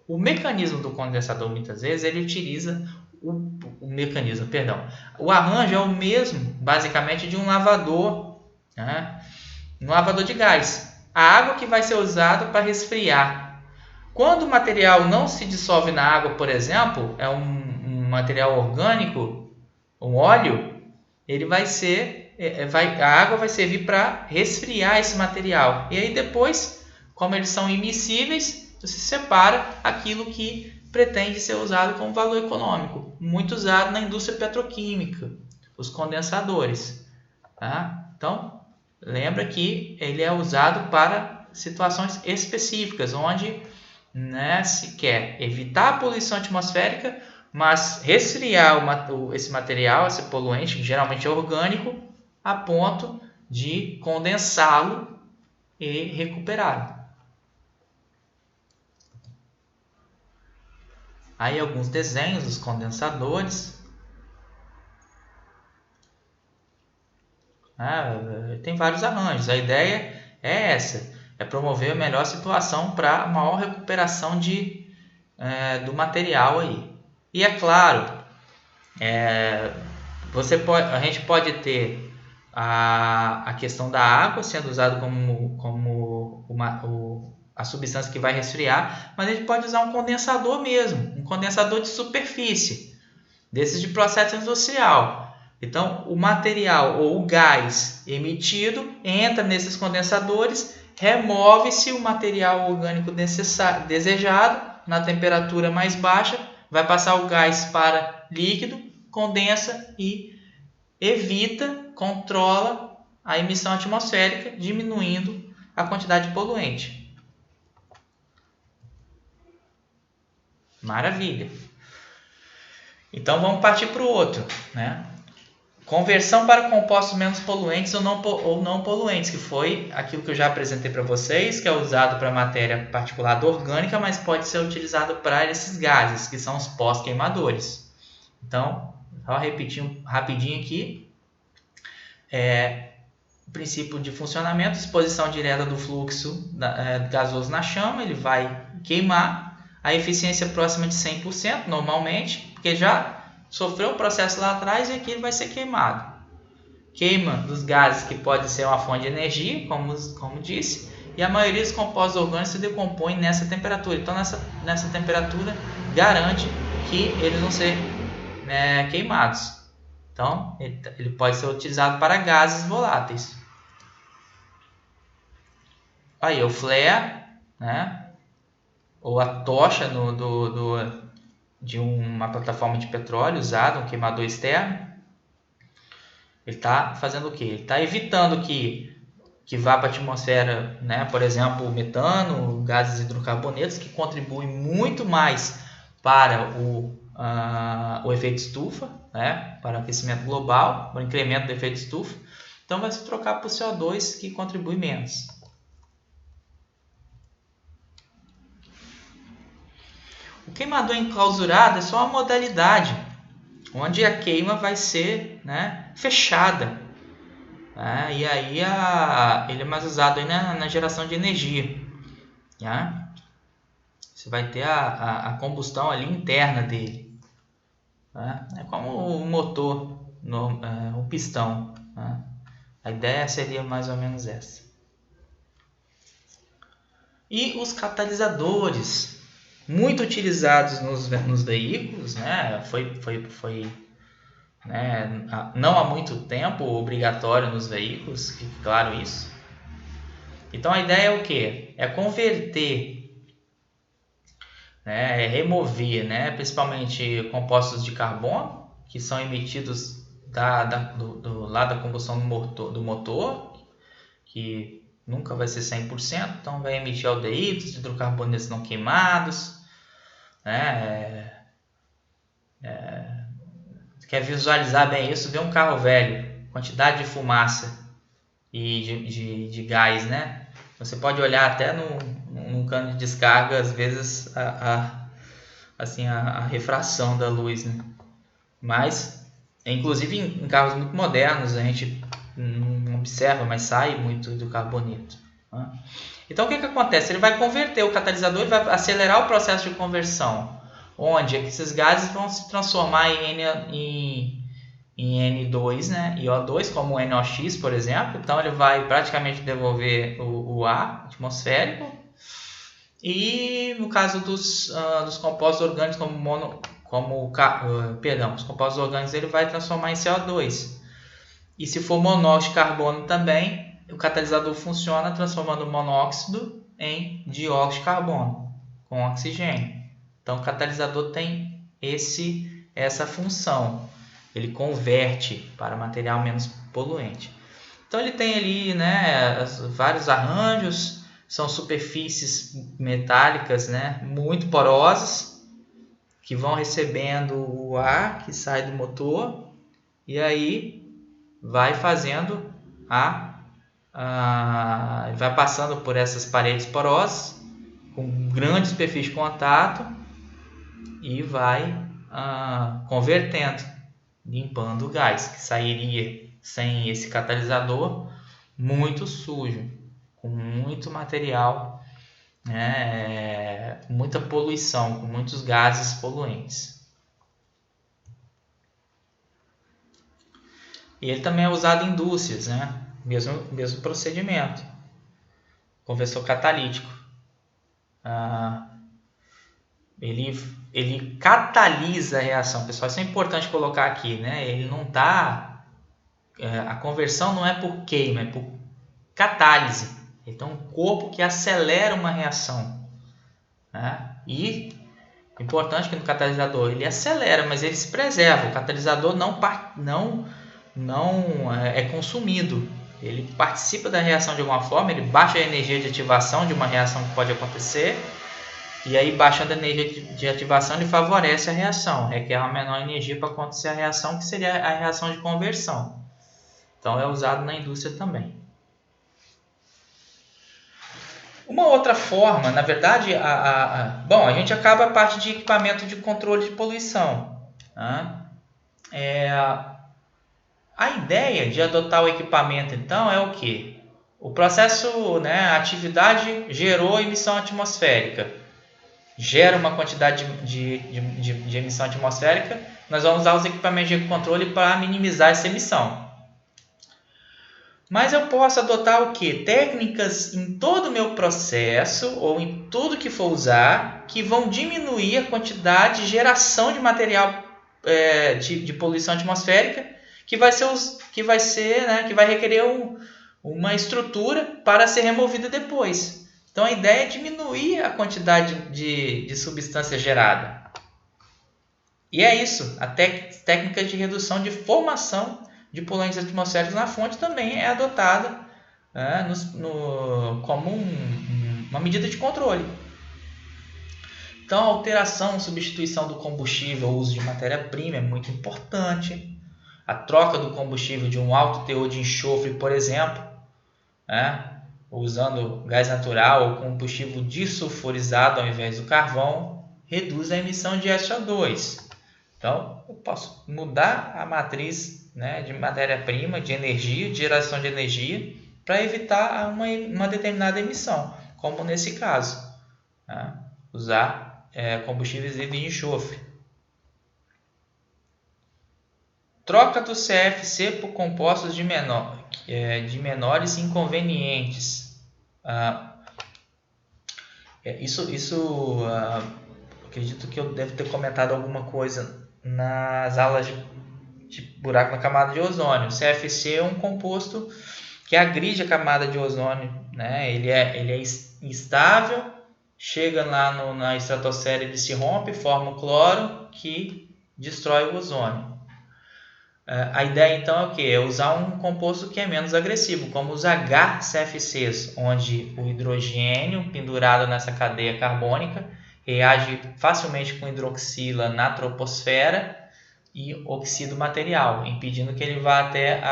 o mecanismo do condensador, muitas vezes, ele utiliza o arranjo é o mesmo, basicamente, de um lavador, né? Um lavador de gás. A água que vai ser usada para resfriar. Quando o material não se dissolve na água, por exemplo, é um material orgânico, um óleo, ele a água vai servir para resfriar esse material. E aí depois, como eles são immiscíveis, você separa aquilo que pretende ser usado como valor econômico, muito usado na indústria petroquímica, os condensadores. Tá? Então, lembra que ele é usado para situações específicas, onde, né, se quer evitar a poluição atmosférica, mas resfriar esse material, esse poluente, que geralmente é orgânico, a ponto de condensá-lo e recuperá-lo. Aí alguns desenhos dos condensadores. Tem vários arranjos. A ideia é essa, é promover a melhor situação para a maior recuperação do material aí. E é claro, a gente pode ter a questão da água sendo usada como a substância que vai resfriar, mas a gente pode usar um condensador mesmo, um condensador de superfície, desses de processo industrial. Então, o material ou o gás emitido entra nesses condensadores, remove-se o material orgânico desejado na temperatura mais baixa, vai passar o gás para líquido, condensa e evita, controla a emissão atmosférica, diminuindo a quantidade de poluente. Maravilha! Então vamos partir para o outro, né? Conversão para compostos menos poluentes ou não poluentes, que foi aquilo que eu já apresentei para vocês, que é usado para matéria particulada orgânica, mas pode ser utilizado para esses gases, que são os pós-queimadores. Então, só repetindo rapidinho aqui, o princípio de funcionamento: exposição direta do fluxo gasoso na chama, ele vai queimar, a eficiência próxima de 100% normalmente, porque já sofreu um processo lá atrás e aqui ele vai ser queimado. Queima dos gases que pode ser uma fonte de energia, como disse, e a maioria dos compostos orgânicos se decompõem nessa temperatura. Então, nessa temperatura, garante que eles vão ser queimados. Então, ele pode ser utilizado para gases voláteis. Aí, o flare, né? Ou a tocha de uma plataforma de petróleo usada, um queimador externo. Ele está fazendo o quê? Ele está evitando que vá para a atmosfera, né? Por exemplo, o metano, gases hidrocarbonetos, que contribuem muito mais para o efeito estufa, né? Para o aquecimento global, para o incremento do efeito estufa. Então, vai se trocar para o CO2, que contribui menos. O queimador enclausurado é só uma modalidade, onde a queima vai ser, né, fechada. E aí ele é mais usado aí na geração de energia. Né? Você vai ter a combustão ali interna dele. Né? É como o motor, o pistão. Né? A ideia seria mais ou menos essa. E os catalisadores, muito utilizados nos veículos, né? Foi né, não há muito tempo obrigatório nos veículos, fique claro isso. Então a ideia é o que? É converter, né, é remover, né, principalmente compostos de carbono que são emitidos lá da combustão do motor, que nunca vai ser 100%, então vai emitir aldeídos, hidrocarbonetos não queimados, né? Quer visualizar bem isso? Vê um carro velho, quantidade de fumaça e de gás, né? Você pode olhar até num cano de descarga, às vezes a refração da luz, né? Mas, inclusive em carros muito modernos, a gente não observa, mas sai muito do carboneto. Né? Então, o que acontece? Ele vai converter o catalisador, ele vai acelerar o processo de conversão, onde esses gases vão se transformar em N2, né? e O2, como o NOx, por exemplo. Então, ele vai praticamente devolver o ar atmosférico. E no caso dos compostos orgânicos, os compostos orgânicos, ele vai transformar em CO2. E se for monóxido de carbono também, o catalisador funciona transformando o monóxido em dióxido de carbono com oxigênio. Então, o catalisador tem essa função. Ele converte para material menos poluente. Então, ele tem ali, né, vários arranjos. São superfícies metálicas, né, muito porosas, que vão recebendo o ar que sai do motor e aí vai fazendo vai passando por essas paredes porosas com grande superfície de contato e vai convertendo, limpando o gás que sairia sem esse catalisador muito sujo, com muito material, né, muita poluição, com muitos gases poluentes. E ele também é usado em indústrias, né? Mesmo procedimento. Conversor catalítico. Ele catalisa a reação. Pessoal, isso é importante colocar aqui, né? Ele não está a conversão não é por queima, é por catálise. Então, um corpo que acelera uma reação, né? E importante que no catalisador ele acelera, mas ele se preserva. O catalisador não é consumido. Ele participa da reação de alguma forma, ele baixa a energia de ativação de uma reação que pode acontecer, e aí baixando a energia de ativação ele favorece a reação, requer uma menor energia para acontecer a reação, que seria a reação de conversão. Então é usado na indústria também. Uma outra forma, na verdade, bom, a gente acaba a parte de equipamento de controle de poluição, né? A ideia de adotar o equipamento, então, é o quê? O processo, né, a atividade gerou emissão atmosférica, gera uma quantidade de emissão atmosférica, nós vamos usar os equipamentos de controle para minimizar essa emissão. Mas eu posso adotar o quê? Técnicas em todo o meu processo ou em tudo que for usar que vão diminuir a quantidade de geração de material de poluição atmosférica que vai requerer uma estrutura para ser removida depois. Então a ideia é diminuir a quantidade de substância gerada. E é isso. A técnica de redução de formação de poluentes atmosféricos na fonte também é adotada como uma medida de controle. Então, a alteração, substituição do combustível, o uso de matéria-prima é muito importante. A troca do combustível de um alto teor de enxofre, por exemplo, usando gás natural ou combustível disulfurizado ao invés do carvão, reduz a emissão de SO2. Então, eu posso mudar a matriz, né, de matéria-prima, de energia, de geração de energia, para evitar uma determinada emissão, como nesse caso, né? Usar combustíveis livres de enxofre. Troca do CFC por compostos de menores inconvenientes. Acredito que eu devo ter comentado alguma coisa nas aulas de buraco na camada de ozônio. O CFC é um composto que agride a camada de ozônio, né? Ele é instável, chega lá na estratosfera, ele se rompe, forma o cloro que destrói o ozônio. A ideia então é o quê? É usar um composto que é menos agressivo, como os HCFCs, onde o hidrogênio pendurado nessa cadeia carbônica reage facilmente com hidroxila na troposfera e oxida o material, impedindo que ele vá até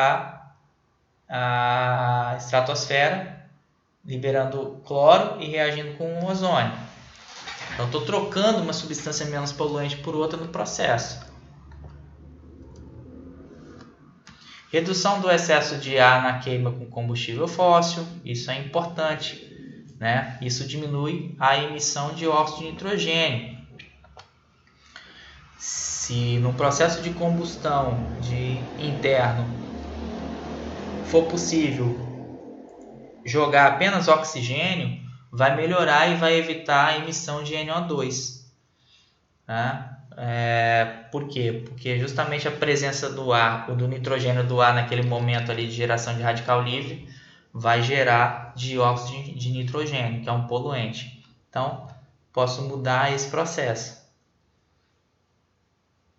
a estratosfera, liberando cloro e reagindo com o ozônio. Então, estou trocando uma substância menos poluente por outra no processo. Redução do excesso de ar na queima com combustível fóssil, isso é importante, né? Isso diminui a emissão de óxido de nitrogênio. Se no processo de combustão interno for possível jogar apenas oxigênio, vai melhorar e vai evitar a emissão de NO2. Tá? Por quê? Porque justamente a presença do nitrogênio do ar naquele momento ali de geração de radical livre vai gerar dióxido de nitrogênio, que é um poluente. Então, posso mudar esse processo.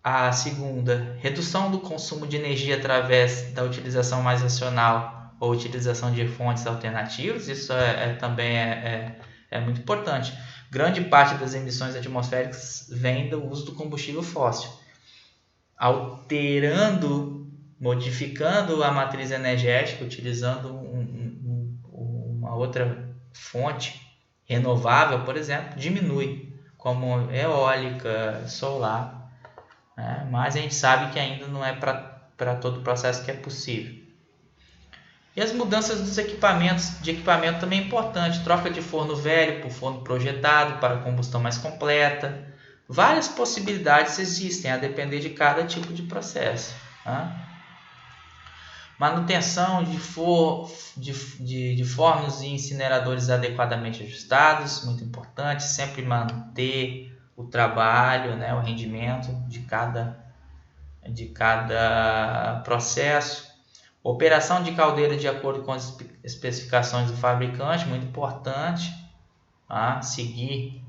A segunda, redução do consumo de energia através da utilização mais racional ou utilização de fontes alternativas. Isso também é muito importante. Grande parte das emissões atmosféricas vem do uso do combustível fóssil. Modificando a matriz energética, utilizando uma outra fonte renovável, por exemplo, diminui, como eólica, solar. Mas a gente sabe que ainda não é para todo o processo que é possível. E as mudanças dos equipamento também é importante. Troca de forno velho por forno projetado para combustão mais completa. Várias possibilidades existem a depender de cada tipo de processo. Manutenção de fornos e incineradores adequadamente ajustados, muito importante. Sempre manter o trabalho, né, o rendimento de cada processo. Operação de caldeira de acordo com as especificações do fabricante, muito importante, tá? Seguir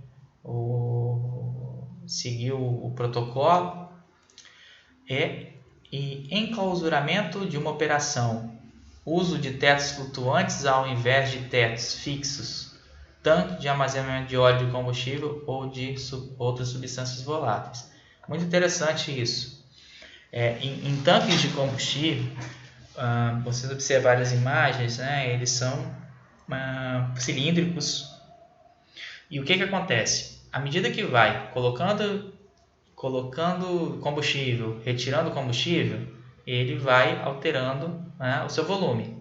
o protocolo. E enclausuramento de uma operação, uso de tetos flutuantes ao invés de tetos fixos, tanque de armazenamento de óleo de combustível ou de outras substâncias voláteis. Muito interessante isso. Em tanques de combustível, vocês observarem as imagens, né, eles são cilíndricos. E o que acontece? À medida que vai colocando combustível, retirando combustível, ele vai alterando, né, o seu volume.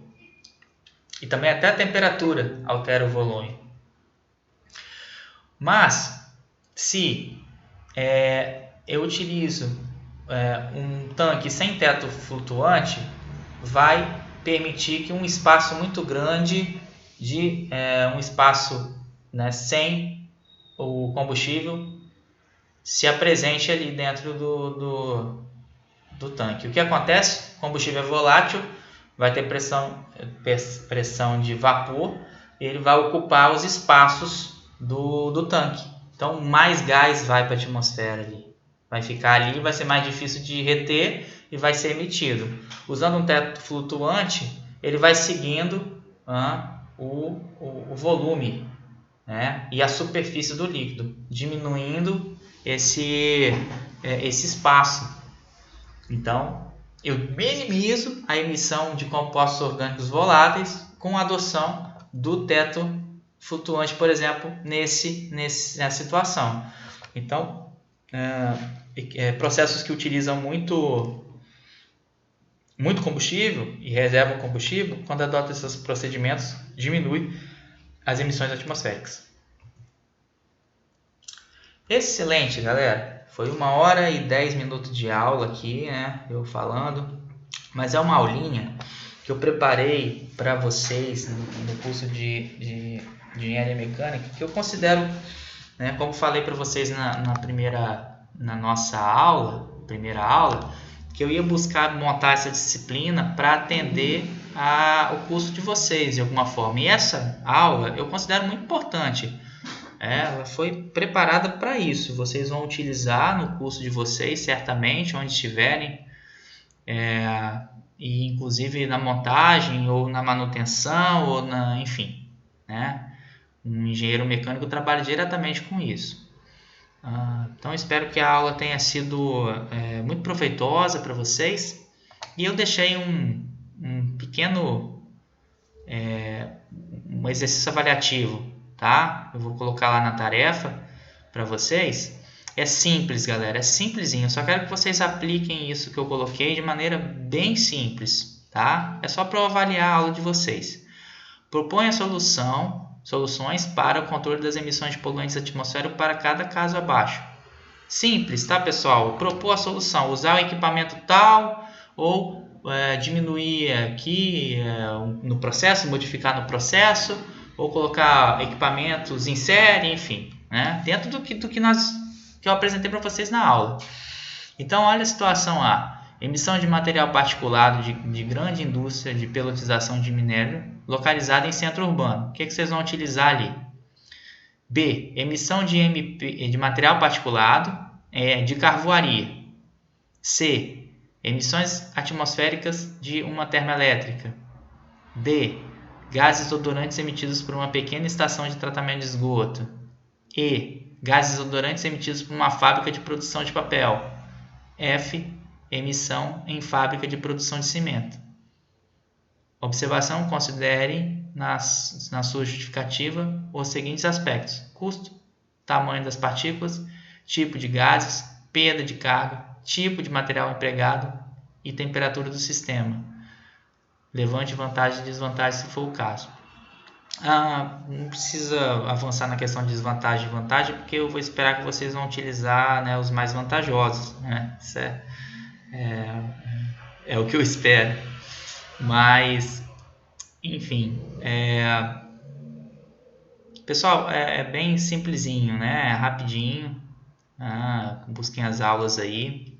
E também até a temperatura altera o volume. Mas, se eu utilizo um tanque sem teto flutuante, vai permitir que um espaço muito grande um espaço, né, sem o combustível se apresente ali dentro do tanque. O que acontece? O combustível é volátil, vai ter pressão de vapor, ele vai ocupar os espaços do tanque. Então, mais gás vai para a atmosfera ali. Vai ficar ali, vai ser mais difícil de reter e vai ser emitido. Usando um teto flutuante, ele vai seguindo o volume, né, e a superfície do líquido, diminuindo esse espaço. Então, eu minimizo a emissão de compostos orgânicos voláteis com a adoção do teto flutuante, por exemplo, nessa situação. Então, processos que utilizam muito combustível e reservam combustível, quando adotam esses procedimentos, diminui as emissões atmosféricas. Excelente, galera. Foi 1h e 10 minutos de aula aqui, né? Eu falando. Mas é uma aulinha que eu preparei para vocês no curso de Engenharia Mecânica, que eu considero, né, como falei para vocês na nossa primeira aula, que eu ia buscar montar essa disciplina para atender o curso de vocês de alguma forma. E essa aula eu considero muito importante. Ela foi preparada para isso. Vocês vão utilizar no curso de vocês, certamente, onde estiverem, e inclusive na montagem, ou na manutenção, ou enfim, né? Um engenheiro mecânico trabalha diretamente com isso. Então, espero que a aula tenha sido muito proveitosa para vocês. E eu deixei um pequeno um exercício avaliativo, tá? Eu vou colocar lá na tarefa para vocês. É simples, galera, é simplesinho. Eu só quero que vocês apliquem isso que eu coloquei de maneira bem simples, tá? É só para eu avaliar a aula de vocês. Proponha soluções para o controle das emissões de poluentes atmosféricos para cada caso abaixo. Simples, tá, pessoal? Propor a solução, usar o equipamento tal, ou diminuir aqui no processo, modificar no processo, ou colocar equipamentos em série, enfim, né? Dentro do que eu apresentei para vocês na aula. Então, olha a situação A. Emissão de material particulado de grande indústria de pelotização de minério localizada em centro urbano. O que vocês vão utilizar ali? B. Emissão de material particulado de carvoaria. C. Emissões atmosféricas de uma termoelétrica. D. Gases odorantes emitidos por uma pequena estação de tratamento de esgoto. E. Gases odorantes emitidos por uma fábrica de produção de papel. F. Emissão em fábrica de produção de cimento. Observação: considere na sua justificativa os seguintes aspectos: custo, tamanho das partículas, tipo de gases, perda de carga, tipo de material empregado e temperatura do sistema. Levante vantagem e desvantagem se for o caso. Não precisa avançar na questão de desvantagem e vantagem, porque eu vou esperar que vocês vão utilizar, né, os mais vantajosos, né? Isso é o que eu espero. Mas, enfim, pessoal, é bem simplesinho, né? É rapidinho. Busquem as aulas aí.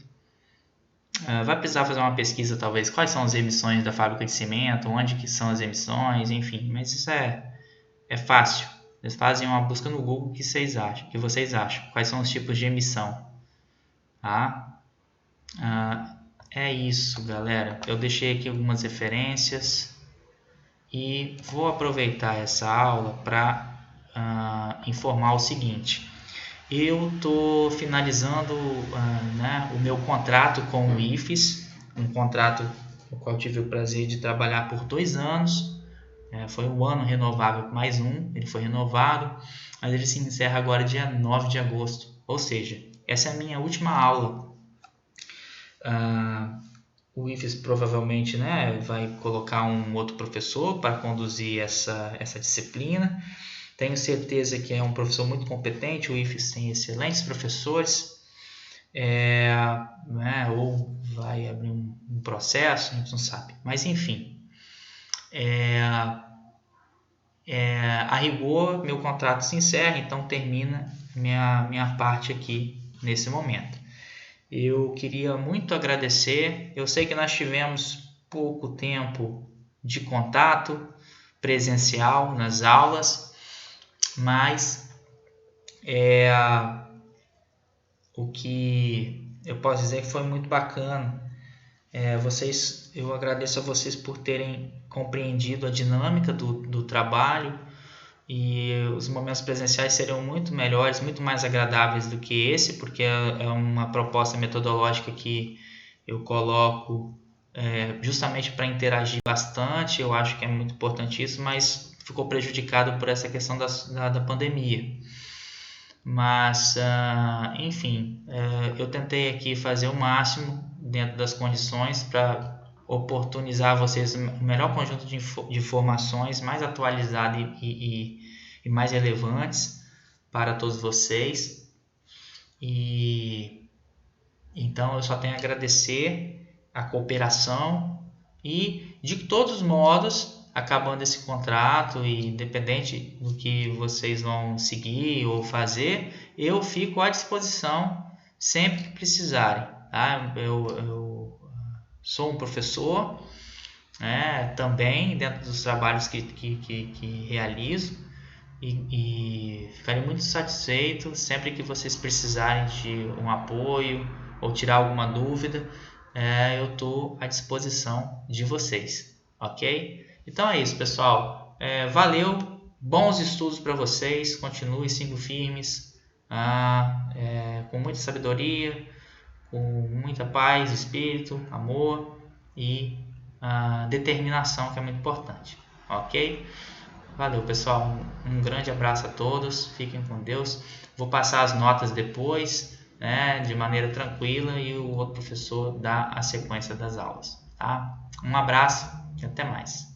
Vai precisar fazer uma pesquisa, talvez, quais são as emissões da fábrica de cimento, onde que são as emissões, enfim, mas isso é fácil. Vocês fazem uma busca no Google, que vocês acham, quais são os tipos de emissão, tá? É isso, galera. Eu deixei aqui algumas referências e vou aproveitar essa aula para informar o seguinte. Eu estou finalizando o meu contrato com o IFES, um contrato no qual tive o prazer de trabalhar por 2 anos. Foi um ano renovável mais um, ele foi renovado, mas ele se encerra agora dia 9 de agosto. Ou seja, essa é a minha última aula. O IFES provavelmente vai colocar um outro professor para conduzir essa disciplina. Tenho certeza que é um professor muito competente, o IFES tem excelentes professores, ou vai abrir um processo, a gente não sabe. Mas enfim, a rigor, meu contrato se encerra, então termina minha parte aqui nesse momento. Eu queria muito agradecer, eu sei que nós tivemos pouco tempo de contato presencial nas aulas, mas o que eu posso dizer que foi muito bacana. Eu agradeço a vocês por terem compreendido a dinâmica do trabalho, e os momentos presenciais seriam muito melhores, muito mais agradáveis do que esse, porque é uma proposta metodológica que eu coloco justamente para interagir bastante. Eu acho que é muito importante isso, mas ficou prejudicado por essa questão da pandemia. Mas, enfim, eu tentei aqui fazer o máximo dentro das condições para oportunizar a vocês o melhor conjunto de informações mais atualizadas e mais relevantes para todos vocês. E então eu só tenho a agradecer a cooperação e, de todos os modos, acabando esse contrato e independente do que vocês vão seguir ou fazer, eu fico à disposição sempre que precisarem, tá? Eu sou um professor, também dentro dos trabalhos que realizo, e ficarei muito satisfeito sempre que vocês precisarem de um apoio ou tirar alguma dúvida. Eu estou à disposição de vocês, ok? Então é isso, pessoal. Valeu, bons estudos para vocês, continuem, sigam firmes, com muita sabedoria, com muita paz, espírito, amor e determinação, que é muito importante, ok? Valeu, pessoal. Um grande abraço a todos. Fiquem com Deus. Vou passar as notas depois, de maneira tranquila, e o outro professor dá a sequência das aulas, tá? Um abraço e até mais.